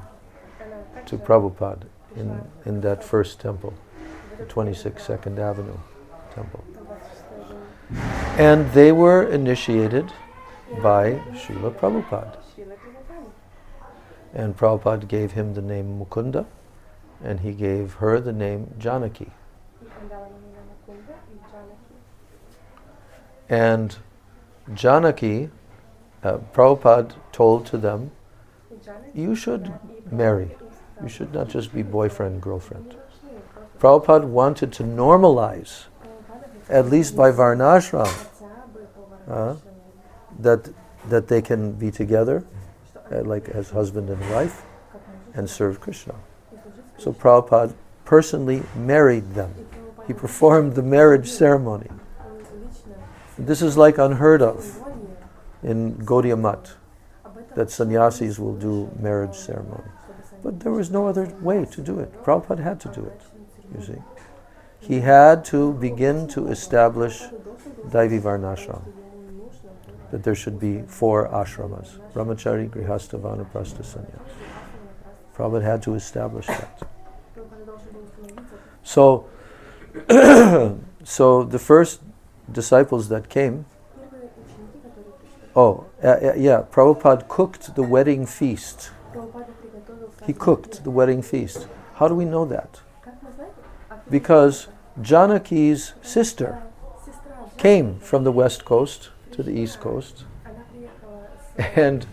Speaker 1: to Prabhupada in that first temple, the 26 Second Avenue temple. And they were initiated by Srila Prabhupada. And Prabhupada gave him the name Mukunda, and he gave her the name Janaki. And Janaki, Prabhupada told to them, you should marry. You should not just be boyfriend, girlfriend. Prabhupada wanted to normalize, at least by Varnashram, that they can be together, like as husband and wife, and serve Krishna. So Prabhupada personally married them. He performed the marriage ceremony. This is like unheard of in Gaudiya Math, that sannyasis will do marriage ceremony. But there was no other way to do it. Prabhupada had to do it, you see. He had to begin to establish Daivi Varnashram, that there should be 4 ashramas: Brahmachari, Grihastha, Vanaprastha, Sannyas. Prabhupada had to establish that. So, so the first disciples that came, Prabhupada cooked the wedding feast. He cooked the wedding feast. How do we know that? Because Janaki's sister came from the west coast to the east coast, and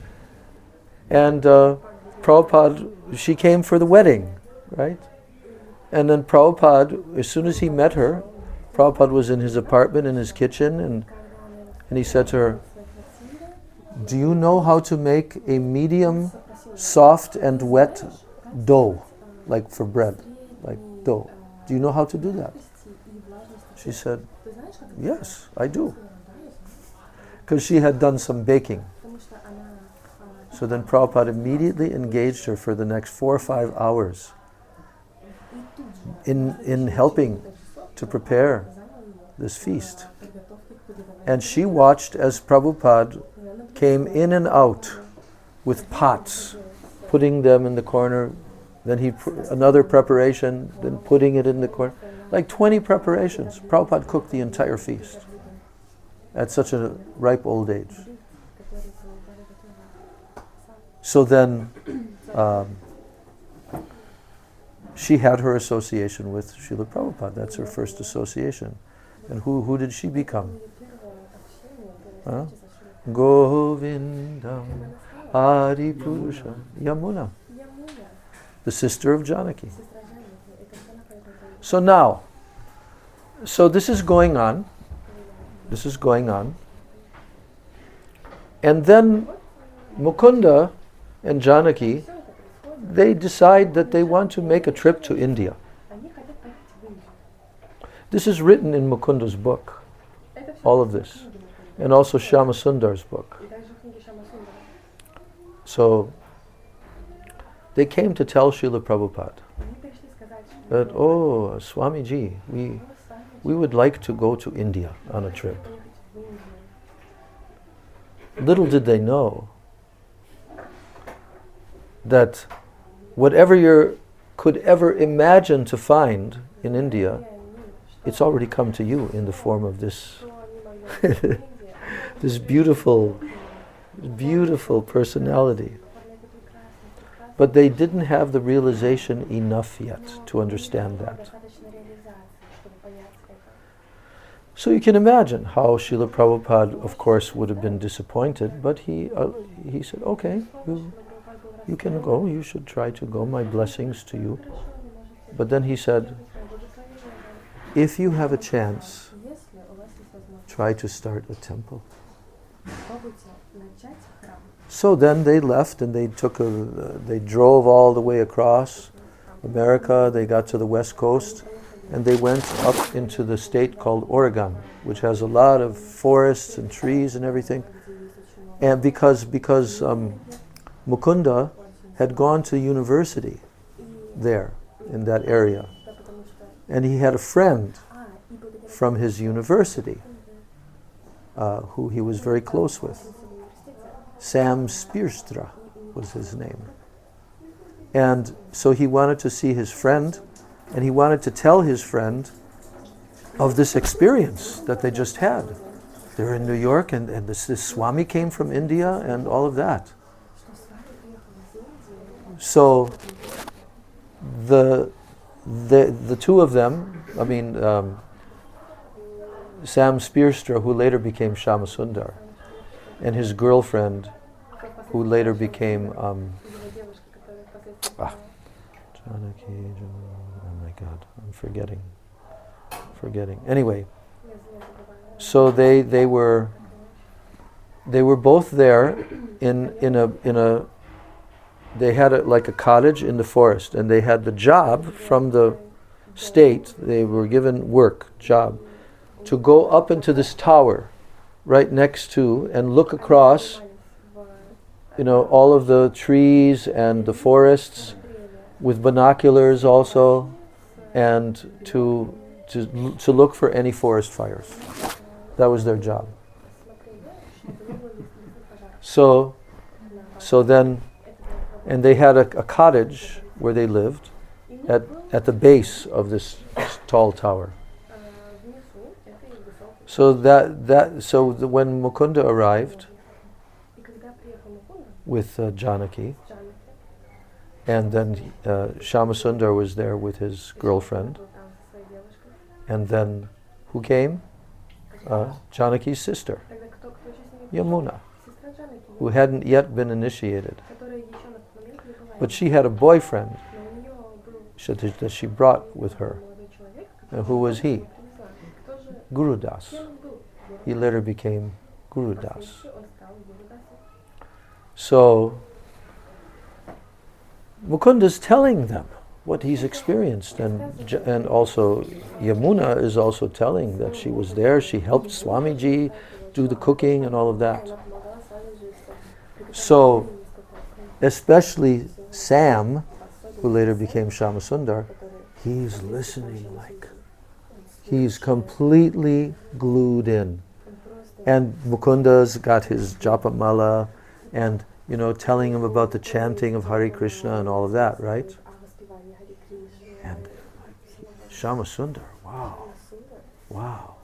Speaker 1: Prabhupada, she came for the wedding, right? And then Prabhupada, as soon as he met her, Prabhupada was in his apartment, in his kitchen, and he said to her, "Do you know how to make a medium, soft and wet dough, like for bread, like dough? Do you know how to do that?" She said, "Yes, I do." Because she had done some baking. So then Prabhupada immediately engaged her for the next 4 or 5 hours in helping to prepare this feast. And she watched as Prabhupada came in and out with pots, putting them in the corner, then another preparation, then putting it in the corner. Like 20 preparations. Prabhupada cooked the entire feast at such a ripe old age. So then she had her association with Srila Prabhupada. That's her first association. And who did she become? Huh? Govindam Adi Purusha Yamuna, the sister of Janaki. So now, this is going on. This is going on. And then Mukunda and Janaki, they decide that they want to make a trip to India. This is written in Mukunda's book, all of this, and also Shyama Sundar's book. So they came to tell Srila Prabhupada that, "Oh, Swamiji, we would like to go to India on a trip." Little did they know that whatever you could ever imagine to find in India, it's already come to you in the form of this this beautiful personality. But they didn't have the realization enough yet to understand that. So you can imagine how Srila Prabhupada, of course, would have been disappointed, but he said, "Okay, you can go, you should try to go, my blessings to you." But then he said, "If you have a chance, try to start a temple." So then they left and they drove all the way across America. They got to the west coast and they went up into the state called Oregon, which has a lot of forests and trees and everything. And because Mukunda had gone to university there in that area, and he had a friend from his university who he was very close with. Sam Spierstra was his name. And so he wanted to see his friend, and he wanted to tell his friend of this experience that they just had. They're in New York, and this Swami came from India, and all of that. So the two of them, Sam Spierstra, who later became Shyama Sundar, and his girlfriend, who later became Janaki, oh my God, I'm forgetting. Anyway, so they were both there in a they had like a cottage in the forest, and they had the job from the state. They were given job to go up into this tower right next to and look across, all of the trees and the forests with binoculars also, and to look for any forest fires. That was their job. So then, and they had a cottage where they lived at the base of this tall tower. So when Mukunda arrived with Janaki, and then Shyamasundar was there with his girlfriend, and then who came? Janaki's sister, Yamuna, who hadn't yet been initiated. But she had a boyfriend that she brought with her. And who was he? Guru Das. He later became Guru Das. So Mukunda's telling them what he's experienced, and also Yamuna is also telling that she was there. She helped Swamiji do the cooking and all of that. So especially Sam, who later became Shyamasundar, he's listening, like he's completely glued in. And Mukunda's got his japamala and telling him about the chanting of Hare Krishna and all of that, right? And Shyamasundar, wow.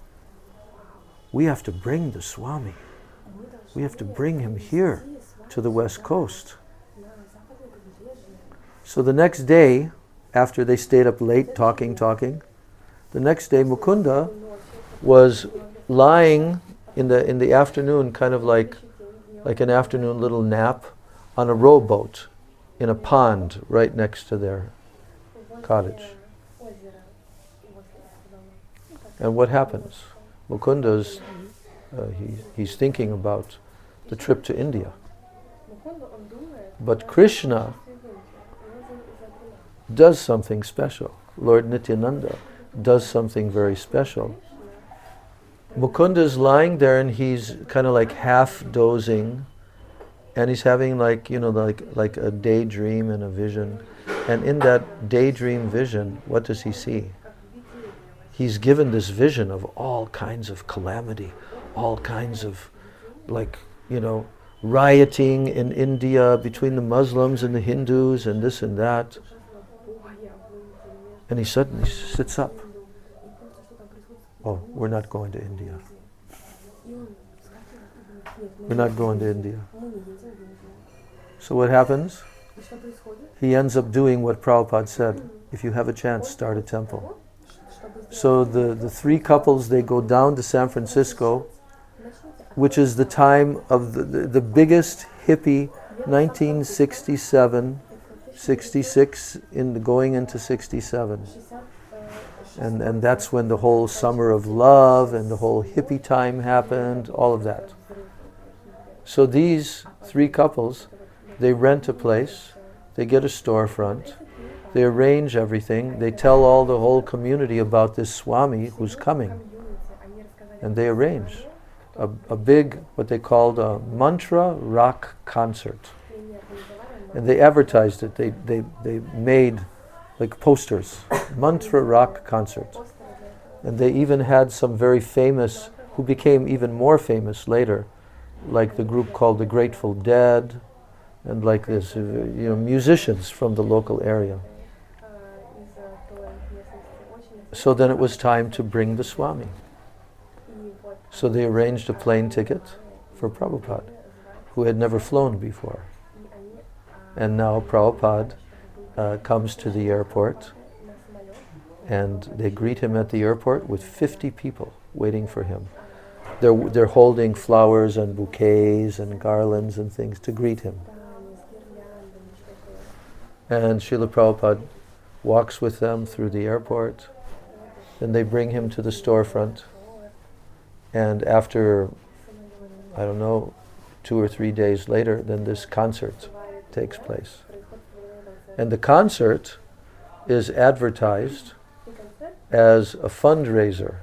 Speaker 1: We have to bring the Swami. We have to bring him here to the West Coast. So the next day, after they stayed up late talking, the next day Mukunda was lying in the afternoon, kind of like an afternoon little nap, on a rowboat in a pond right next to their cottage. And what happens? Mukunda's he's thinking about the trip to India. But Krishna does something special. Lord Nityananda does something very special. Mukunda's lying there and he's kind of like half dozing, and he's having like a daydream and a vision. And in that daydream vision, what does he see? He's given this vision of all kinds of calamity, all kinds of rioting in India between the Muslims and the Hindus and this and that. And he suddenly sits up. Oh, we're not going to India. We're not going to India. So what happens? He ends up doing what Prabhupada said: if you have a chance, start a temple. So the three couples, they go down to San Francisco, which is the time of the biggest hippie, 1967, 66, going into 67. And that's when the whole summer of love and the whole hippie time happened, all of that. So these three couples, they rent a place, they get a storefront, they arrange everything, they tell the whole community about this Swami who's coming. And they arrange a big, what they called a mantra rock concert. And they advertised it, they made like posters, mantra rock concert. And they even had some very famous, who became even more famous later, like the group called the Grateful Dead, and like this, musicians from the local area. So then it was time to bring the Swami. So they arranged a plane ticket for Prabhupada, who had never flown before. And now Prabhupada comes to the airport, and they greet him at the airport with 50 people waiting for him. They're holding flowers and bouquets and garlands and things to greet him. And Srila Prabhupada walks with them through the airport. Then they bring him to the storefront. And after, I don't know, 2 or 3 days later, then this concert takes place. And the concert is advertised as a fundraiser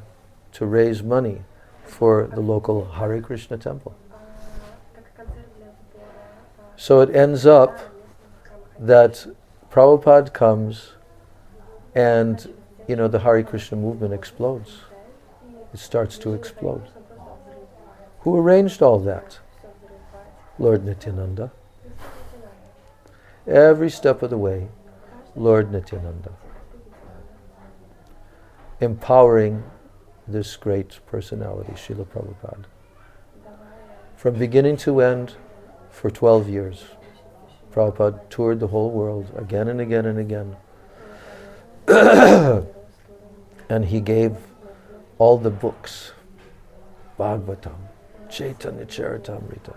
Speaker 1: to raise money for the local Hare Krishna temple. So it ends up that Prabhupada comes and, the Hare Krishna movement explodes. It starts to explode. Who arranged all that? Lord Nityananda. Every step of the way, Lord Nityananda. Empowering this great personality, Srila Prabhupada. From beginning to end, for 12 years, Prabhupada toured the whole world again and again and again. And he gave all the books, Bhagavatam, Chaitanya Charitamrita,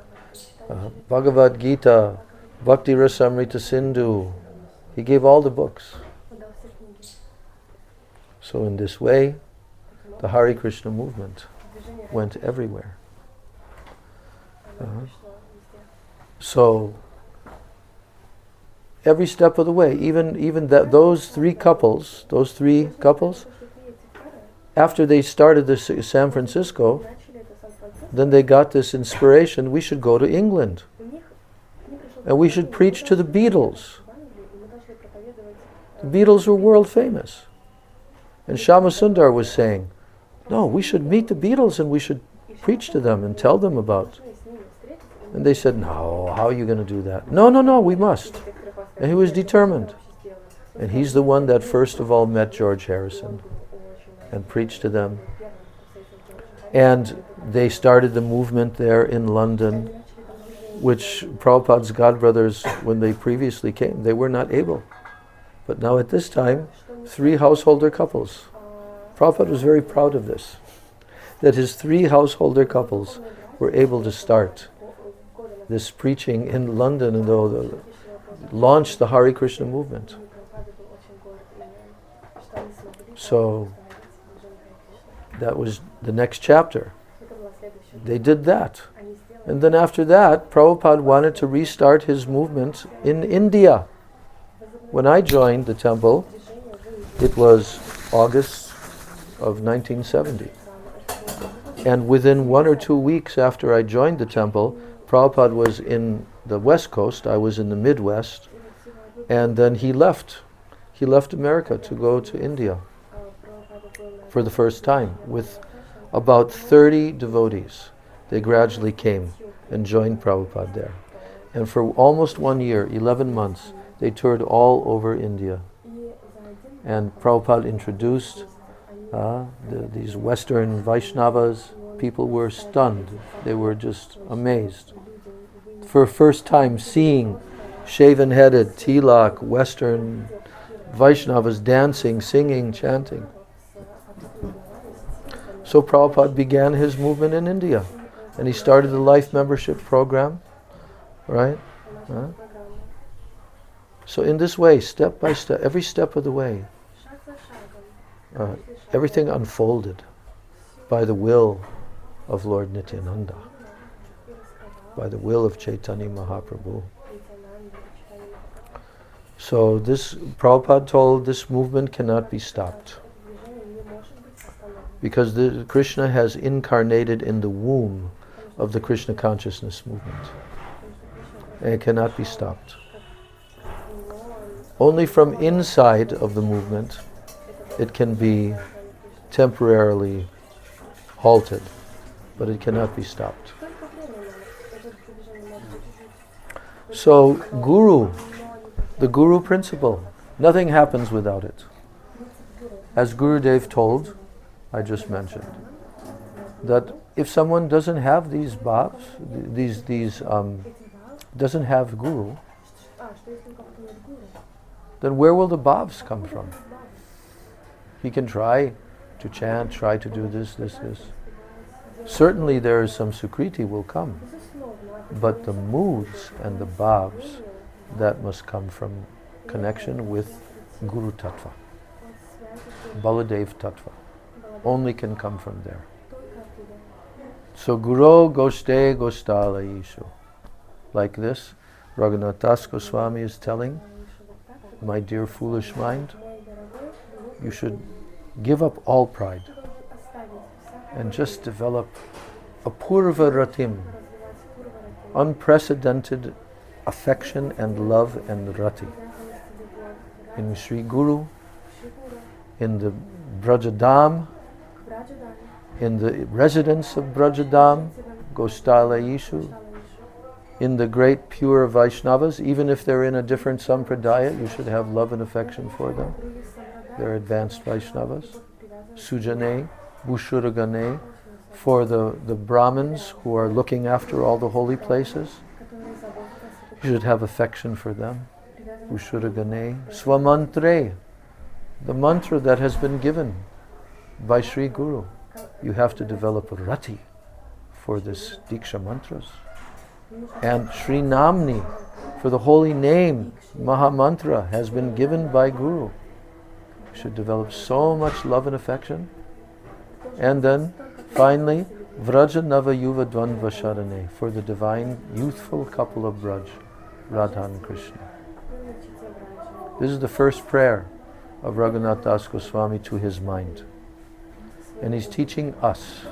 Speaker 1: Bhagavad Gita, Bhakti Rasamrita Sindhu. He gave all the books. So in this way, the Hare Krishna movement went everywhere. So every step of the way, even those three couples, after they started this San Francisco, then they got this inspiration, we should go to England. And we should preach to the Beatles. The Beatles were world famous. And Shama Sundar was saying, no, we should meet the Beatles and we should preach to them and tell them about. And they said, no, how are you going to do that? No, we must. And he was determined. And he's the one that first of all met George Harrison and preached to them. And they started the movement there in London, which Prabhupada's godbrothers, when they previously came, they were not able. But now at this time, 3 householder couples. Prabhupada was very proud of this, that his 3 householder couples were able to start this preaching in London and launched the Hare Krishna movement. So that was the next chapter. They did that. And then after that, Prabhupada wanted to restart his movement in India. When I joined the temple, it was August of 1970. And within 1 or 2 weeks after I joined the temple, Prabhupada was in the West Coast, I was in the Midwest, and then he left. He left America to go to India for the first time with about 30 devotees. They gradually came and joined Prabhupada there. And for almost 1 year, 11 months, they toured all over India. And Prabhupada introduced these Western Vaishnavas. People were stunned. They were just amazed. For the first time seeing shaven-headed, tilak, Western Vaishnavas dancing, singing, chanting. So Prabhupada began his movement in India. And he started the life membership program, right? So in this way, step by step, every step of the way, everything unfolded by the will of Lord Nityananda, by the will of Chaitanya Mahaprabhu. So this, Prabhupada told, this movement cannot be stopped. Because Krishna has incarnated in the womb of the Krishna consciousness movement. And it cannot be stopped. Only from inside of the movement it can be temporarily halted, but it cannot be stopped. So Guru, the Guru principle, nothing happens without it. As Gurudev told, I just mentioned, that if someone doesn't have these bhavs, doesn't have Guru, then where will the bhavs come from? He can try to chant, try to do this. Certainly there is some sukriti will come, but the moods and the bhavs, that must come from connection with Guru Tattva. Baladev Tattva. Only can come from there. So Guru Goste Gostala Ishu. Like this, Raghunath Das Goswami is telling, my dear foolish mind, you should give up all pride and just develop apurva ratim, unprecedented affection and love and rati. In Sri Guru, in the Brajadam, in the residence of Brajadam, Gostala Ishu, in the great pure Vaishnavas, even if they're in a different sampradaya, you should have love and affection for them. They're advanced Vaishnavas. Sujane, Bushuragane, for the Brahmins who are looking after all the holy places, you should have affection for them. Bushuragane, Swamantre, the mantra that has been given by Sri Guru. You have to develop a rati for this Diksha mantras. And Sri Namni, for the holy name, Mahamantra, has been given by Guru. You should develop so much love and affection. And then, finally, Vraja Nava Yuva Dvandva Sharane, for the divine youthful couple of Braj, Radha and Krishna. This is the first prayer of Raghunath Das Goswami to his mind. And he's teaching us.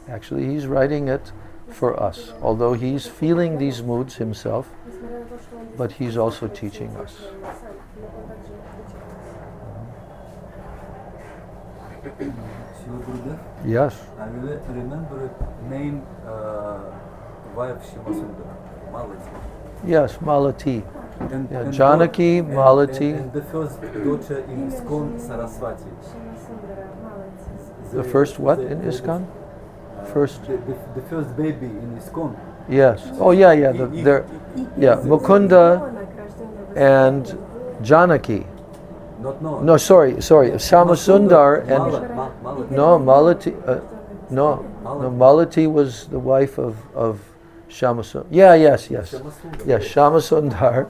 Speaker 1: Actually, he's writing it for us, although he's feeling these moods himself, but he's also teaching us.
Speaker 4: Srila Gurudev,
Speaker 1: Yes.
Speaker 4: I remember name wife Shyamasundara, Malati.
Speaker 1: Yes, Malati.
Speaker 4: And,
Speaker 1: Yeah,
Speaker 4: and
Speaker 1: Janaki,
Speaker 4: and-
Speaker 1: Malati.
Speaker 4: And the first daughter in ISKCON, Saraswati.
Speaker 1: The first what in ISKCON? First,
Speaker 4: The first baby in ISKCON.
Speaker 1: yes. Oh yeah, yeah. Yeah, Mukunda and Janaki. No, sorry. Shyamasundar and no Malati. No, Malati was the wife of Shyamasundar. Yes. Shyamasundar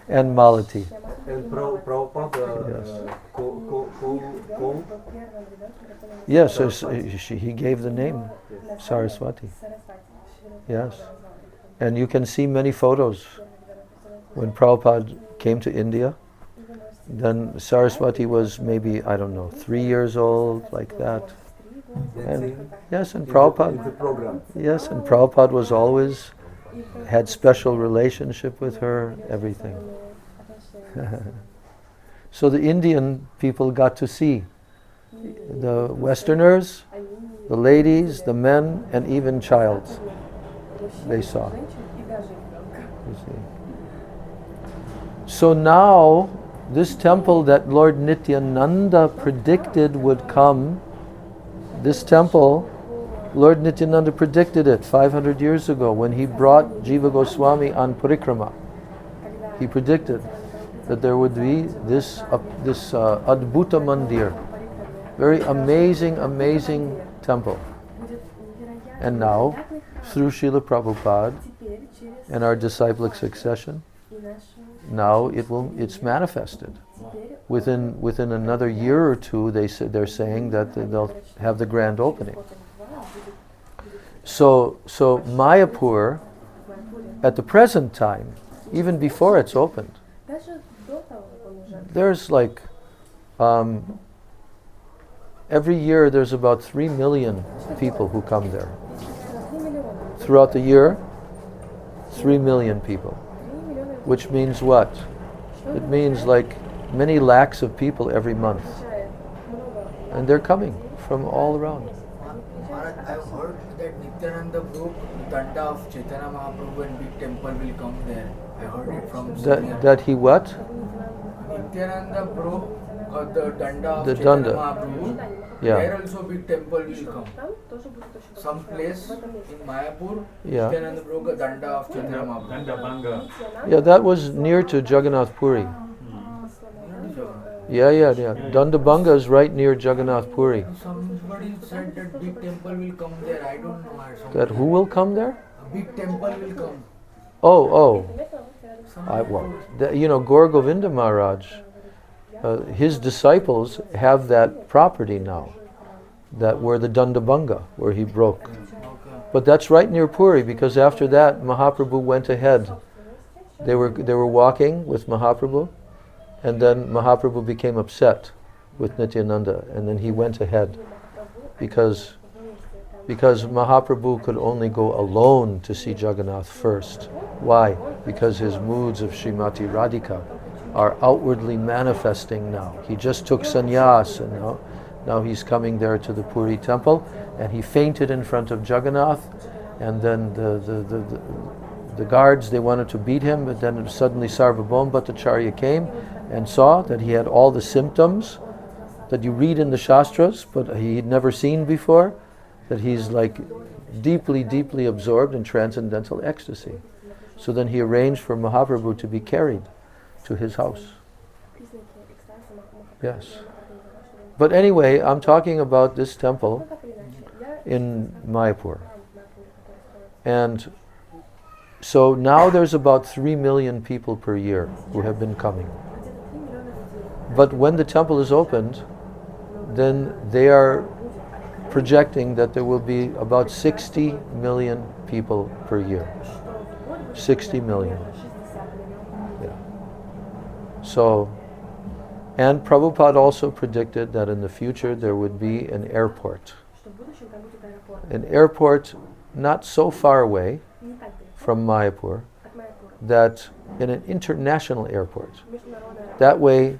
Speaker 1: and Malati.
Speaker 4: And Prabhupada
Speaker 1: Yes, so he gave the name Saraswati. Yes, and you can see many photos when Prabhupada came to India. Then Saraswati was maybe, 3 years old, like that. And yes, and Prabhupada. Yes, and Prabhupada was always had special relationship with her, everything. So the Indian people got to see the Westerners, the ladies, the men, and even child. They saw. You see. So now, this temple that Lord Nityananda predicted would come, this temple, Lord Nityananda predicted it 500 years ago when he brought Jiva Goswami on Parikrama. He predicted that there would be this Adbhuta Mandir, very amazing temple. And now, through Srila Prabhupada and our disciplic succession, now it's manifested. Within another year or two, they're saying that they'll have the grand opening. So Mayapur, at the present time, even before it's opened, there's every year there's about 3 million people who come there. Throughout the year, 3 million people. Which means what? It means many lakhs of people every month. And they're coming from all around.
Speaker 3: Maharaj, I've heard that Nityananda broke the danda of Chaitanya Mahaprabhu and big temple will come there. I heard it from senior.
Speaker 1: That he what?
Speaker 3: Nityananda broke the danda of
Speaker 1: The
Speaker 3: Chaitanya
Speaker 1: danda.
Speaker 3: Mahaprabhu.
Speaker 1: Yeah.
Speaker 3: There also big temple will come. Some place in Mayapur,
Speaker 1: Yeah.
Speaker 3: Nityananda broke a danda of Chaitanya Mahaprabhu.
Speaker 7: Danda Banga.
Speaker 1: Yeah, that was near to Jagannath Puri. Yeah. Dandabanga is right near Jagannath Puri.
Speaker 3: Somebody said that big temple will come there. I don't know.
Speaker 1: That who will come there?
Speaker 3: A big temple will come.
Speaker 1: Oh. Gaur Govinda Maharaj his disciples have that property now, that where the Dandabanga, where he broke. But that's right near Puri, because after that Mahaprabhu went ahead. They were walking with Mahaprabhu, and then Mahaprabhu became upset with Nityananda, and then he went ahead because Mahaprabhu could only go alone to see Jagannath first. Why? Because his moods of Srimati Radhika are outwardly manifesting now. He just took sannyas, and now he's coming there to the Puri temple, and he fainted in front of Jagannath, and then the guards, they wanted to beat him, but then suddenly Sarvabhauma Bhattacharya came and saw that he had all the symptoms that you read in the Shastras, but he'd never seen before, that he's like deeply, deeply absorbed in transcendental ecstasy. So then he arranged for Mahaprabhu to be carried to his house. Yes. But anyway, I'm talking about this temple in Mayapur. And so now there's about 3 million people per year who have been coming. But when the temple is opened, then they are projecting that there will be about 60 million people per year. 60 million. Yeah. So, and Prabhupada also predicted that in the future there would be an airport. An airport not so far away from Mayapur, that in an international airport. That way,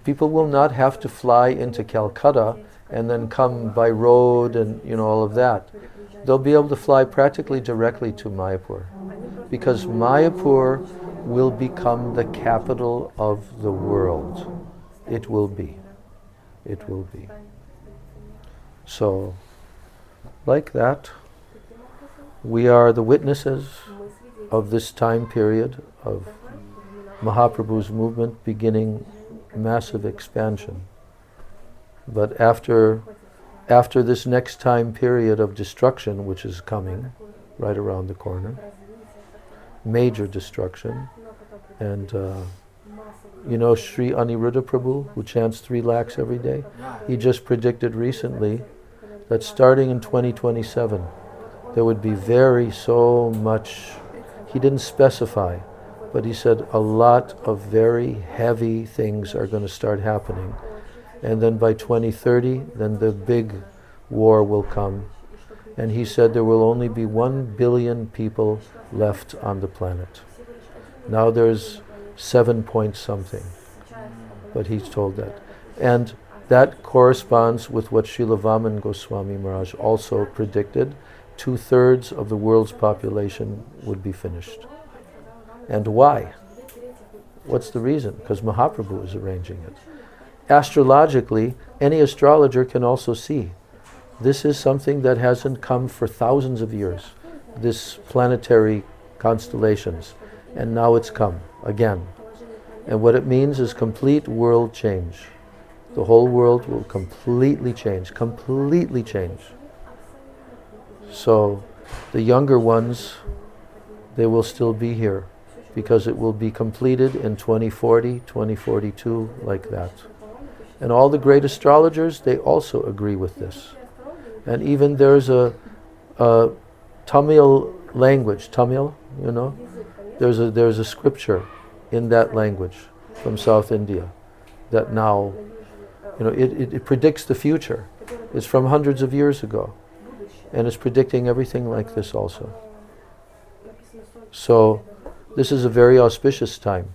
Speaker 1: people will not have to fly into Calcutta and then come by road and all of that. They'll be able to fly practically directly to Mayapur, because Mayapur will become the capital of the world. It will be. It will be. So, like that, we are the witnesses of this time period of Mahaprabhu's movement beginning massive expansion. But after this next time period of destruction, which is coming right around the corner, major destruction, and Sri Aniruddha Prabhu, who chants 3 lakhs every day, he just predicted recently that starting in 2027, there would be so much, he didn't specify, but he said a lot of very heavy things are going to start happening. And then by 2030, then the big war will come. And he said there will only be 1 billion people left on the planet. Now there's 7 point something, but he's told that. And that corresponds with what Srila Vaman Goswami Maharaj also predicted. 2/3 of the world's population would be finished. And why? What's the reason? Because Mahaprabhu is arranging it. Astrologically, any astrologer can also see. This is something that hasn't come for thousands of years, this planetary constellations. And now it's come again. And what it means is complete world change. The whole world will completely change, completely change. So the younger ones, they will still be here, because it will be completed in 2040, 2042, like that. And all the great astrologers, they also agree with this. And even there's a Tamil language, there's a scripture in that language from South India that now, it predicts the future. It's from hundreds of years ago. And it's predicting everything like this also. So, this is a very auspicious time.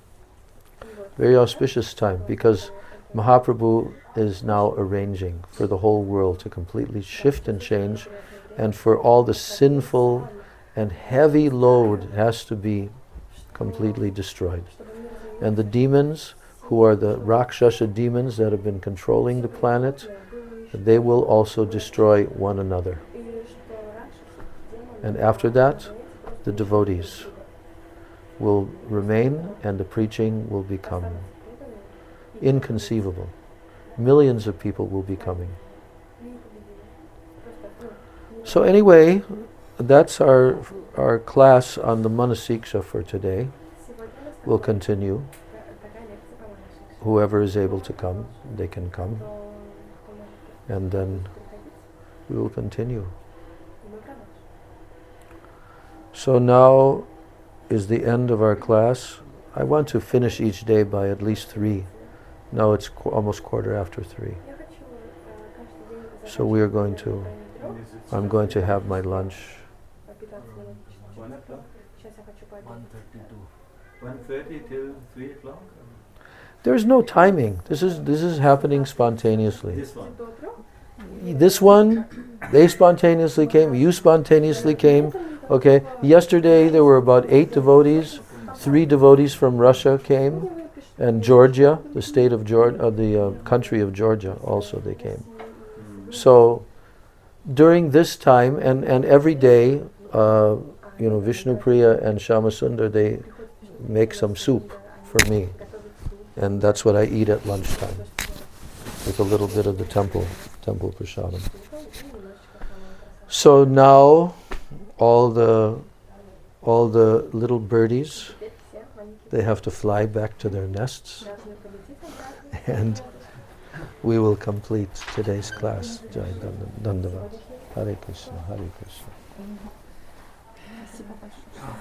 Speaker 1: Very auspicious time, because Mahaprabhu is now arranging for the whole world to completely shift and change, and for all the sinful and heavy load has to be completely destroyed. And the demons, who are the Rakshasa demons that have been controlling the planet, they will also destroy one another. And after that, the devotees will remain, and the preaching will become inconceivable. Millions of people will be coming. So anyway, that's our class on the Manasiksha for today. We'll continue. whoever is able to come, they can come. And then we will continue. So now is the end of our class. I want to finish each day by at least 3. Now it's almost 3:15. So we are going to, I'm going to have my lunch.
Speaker 4: 1 o'clock? 1:30 till 3 o'clock?
Speaker 1: There's no timing. This is happening spontaneously.
Speaker 4: This one.
Speaker 1: This one, they spontaneously came, you spontaneously came. Okay, yesterday there were about 8 devotees. 3 devotees from Russia came, and Georgia, the state of Georgia, the country of Georgia, also they came. So during this time, and every day, Vishnupriya and Shyamasundar, they make some soup for me, and that's what I eat at lunchtime, with a little bit of the temple prasadam. So now, all the little birdies, they have to fly back to their nests, and we will complete today's class. Jai Dandavad. Hare Krishna, Hare Krishna.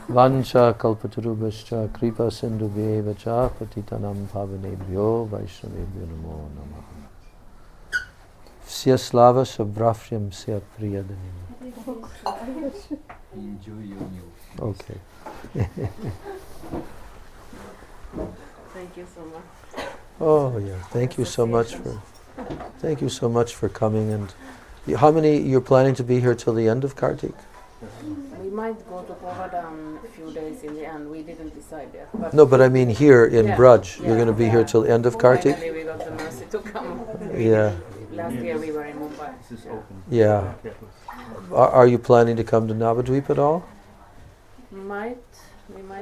Speaker 1: Vancha kalpatarubhascha kripa sindhubhyeva cha patitanam pavanebhyo vaishnavebhyo namo namaha. Sya slava sabrafyam sya priyadanim.
Speaker 4: Enjoy your meal.
Speaker 1: Okay.
Speaker 2: Thank you so much.
Speaker 1: Oh yeah, thank you so much for coming. And how many you're planning to be here till the end of Kartik?
Speaker 2: We might go to Pavadam a few days in the end. We didn't decide yet. But
Speaker 1: No, but I mean here in
Speaker 2: Yeah.
Speaker 1: Braj. You're
Speaker 2: Yeah.
Speaker 1: going to be here till end of Kartik?
Speaker 2: finally we got the mercy to come.
Speaker 1: Yeah,
Speaker 2: Last year we were in Mumbai.
Speaker 4: This is open.
Speaker 1: yeah. Are you planning to come to Navadvip at all?
Speaker 2: We might.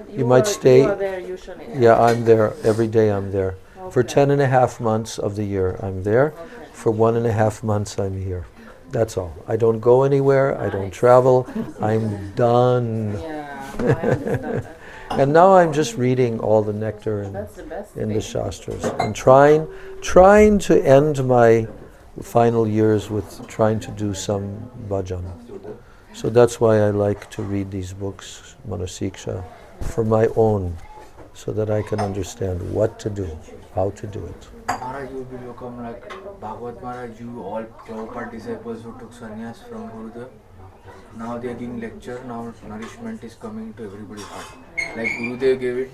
Speaker 1: You might stay-
Speaker 2: You are there usually.
Speaker 1: Yeah, I'm there. Every day I'm there. For
Speaker 2: Okay.
Speaker 1: 10.5 months of the year I'm there.
Speaker 2: Okay.
Speaker 1: For 1.5 months I'm here. That's all. I don't go anywhere. I don't travel. I'm done.
Speaker 2: Yeah, I understand that.
Speaker 1: And now I'm just reading all the nectar and
Speaker 2: That's the best
Speaker 1: in the
Speaker 2: thing.
Speaker 1: Shastras and trying to end my final years with trying to do some bhajan. So that's why I like to read these books, Manasiksha, for my own, so that I can understand what to do, how to do it.
Speaker 3: Maharaj, you will become like Bhagavad Maharaj, you all Prabhupada disciples who took sannyas from Gurudev. Now they are giving lecture, now nourishment is coming to everybody's heart. Like Gurudev gave it,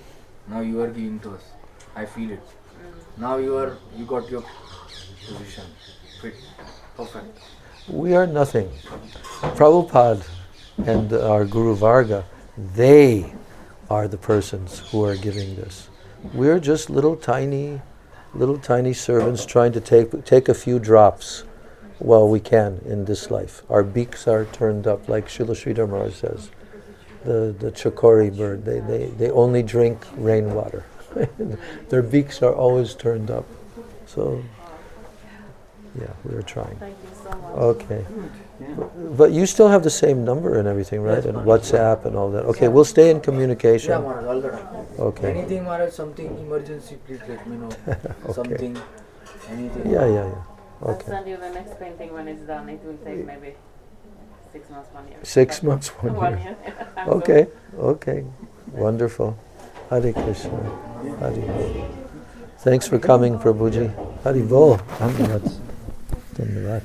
Speaker 3: now you are giving to us. I feel it. Now you got your position. Fit. Perfect.
Speaker 1: We are nothing. Prabhupada and our Guru Varga, they are the persons who are giving this. We're just little tiny servants trying to take a few drops while we can in this life. Our beaks are turned up, like Srila Sridhar Maharaj says. The chakori bird, they only drink rainwater. Their beaks are always turned up. So, yeah, we're trying.
Speaker 2: Thank you so much.
Speaker 1: Okay. But you still have the same number and everything, right? And WhatsApp and all that. Okay, we'll stay in
Speaker 3: Yeah,
Speaker 1: communication.
Speaker 3: Maharaj, all the time.
Speaker 1: Okay.
Speaker 3: Anything, Maharaj, something emergency, please let me know. Something, anything.
Speaker 1: Yeah.
Speaker 2: I'll
Speaker 1: Okay.
Speaker 2: send you the next painting when it's done. It will take maybe 6 months, 1 year.
Speaker 1: 6 months, 1
Speaker 2: 1
Speaker 1: year.
Speaker 2: year. I'm
Speaker 1: Okay. Wonderful. Hare Krishna. Hare Bol. Thanks for coming, Prabhuji. Hare Bol. Dhanyavad.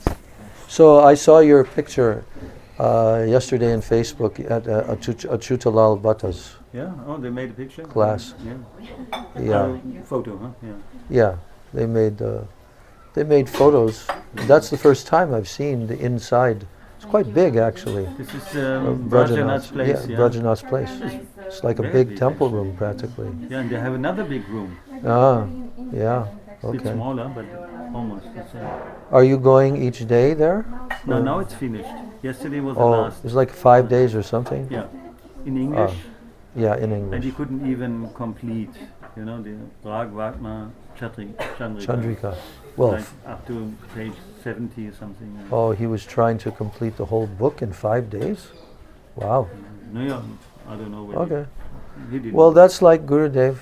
Speaker 1: So I saw your picture yesterday in Facebook at Achutalal Bhatta's
Speaker 7: Yeah, oh, they made a picture?
Speaker 1: class.
Speaker 7: Yeah.
Speaker 1: Yeah.
Speaker 7: Photo, huh? Yeah.
Speaker 1: Yeah, they made photos. That's the first time I've seen the inside. It's quite big, actually.
Speaker 7: This is
Speaker 1: of
Speaker 7: Brajanath's place, yeah.
Speaker 1: Brajanath's place.
Speaker 2: nice,
Speaker 1: It's like a
Speaker 7: Very
Speaker 1: big
Speaker 7: big,
Speaker 1: temple
Speaker 7: actually.
Speaker 1: room, practically.
Speaker 7: Yeah, and they have another big room.
Speaker 1: Ah, yeah.
Speaker 7: It's a bit
Speaker 1: Okay.
Speaker 7: smaller, but almost the same.
Speaker 1: Are you going each day there?
Speaker 7: No, now it's finished. Yesterday was the
Speaker 1: Oh,
Speaker 7: last.
Speaker 1: it's like 5 days or something.
Speaker 7: Yeah, in English,
Speaker 1: Yeah, in
Speaker 7: and he
Speaker 1: English.
Speaker 7: couldn't even complete, the Rag Vagna Chandrika.
Speaker 1: Chandrika. Well,
Speaker 7: Like up to page 70 or something.
Speaker 1: oh, he was trying to complete the whole book in 5 days. Wow.
Speaker 7: No, yeah, I don't know where
Speaker 1: Okay.
Speaker 7: he did.
Speaker 1: Well, that's like Gurudev.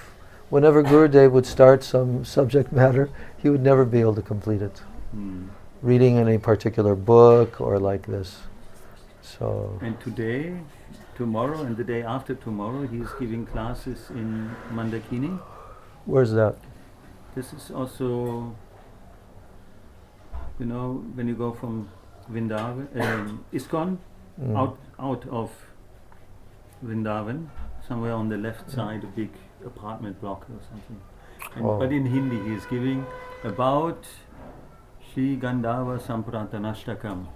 Speaker 1: whenever Gurudev would start some subject matter, he would never be able to complete it. Reading any particular book or like this. So
Speaker 7: And today, tomorrow, and the day after tomorrow, he is giving classes in Mandakini.
Speaker 1: where's that?
Speaker 7: This is also, you know, when you go from Vrindavan, ISKCON, out of Vrindavan, somewhere on the left side, a big apartment block or something. And
Speaker 1: Oh.
Speaker 7: But in Hindi, he is giving about Shri Gandhava Sampuratanashtakam,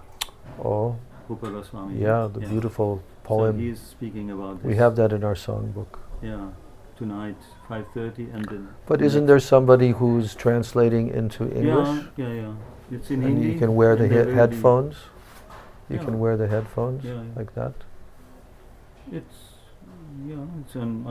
Speaker 1: Oh,
Speaker 7: Rupa Goswami.
Speaker 1: yeah, the beautiful poem.
Speaker 7: So he is speaking about this.
Speaker 1: We have that in our songbook.
Speaker 7: Yeah, tonight, 5:30, and then.
Speaker 1: But isn't there somebody who's translating into English?
Speaker 7: Yeah. It's in
Speaker 1: And
Speaker 7: Hindi.
Speaker 1: you can wear the
Speaker 7: and there will be-
Speaker 1: headphones? You
Speaker 7: Yeah.
Speaker 1: can wear the headphones
Speaker 7: Yeah.
Speaker 1: like that?
Speaker 7: It's on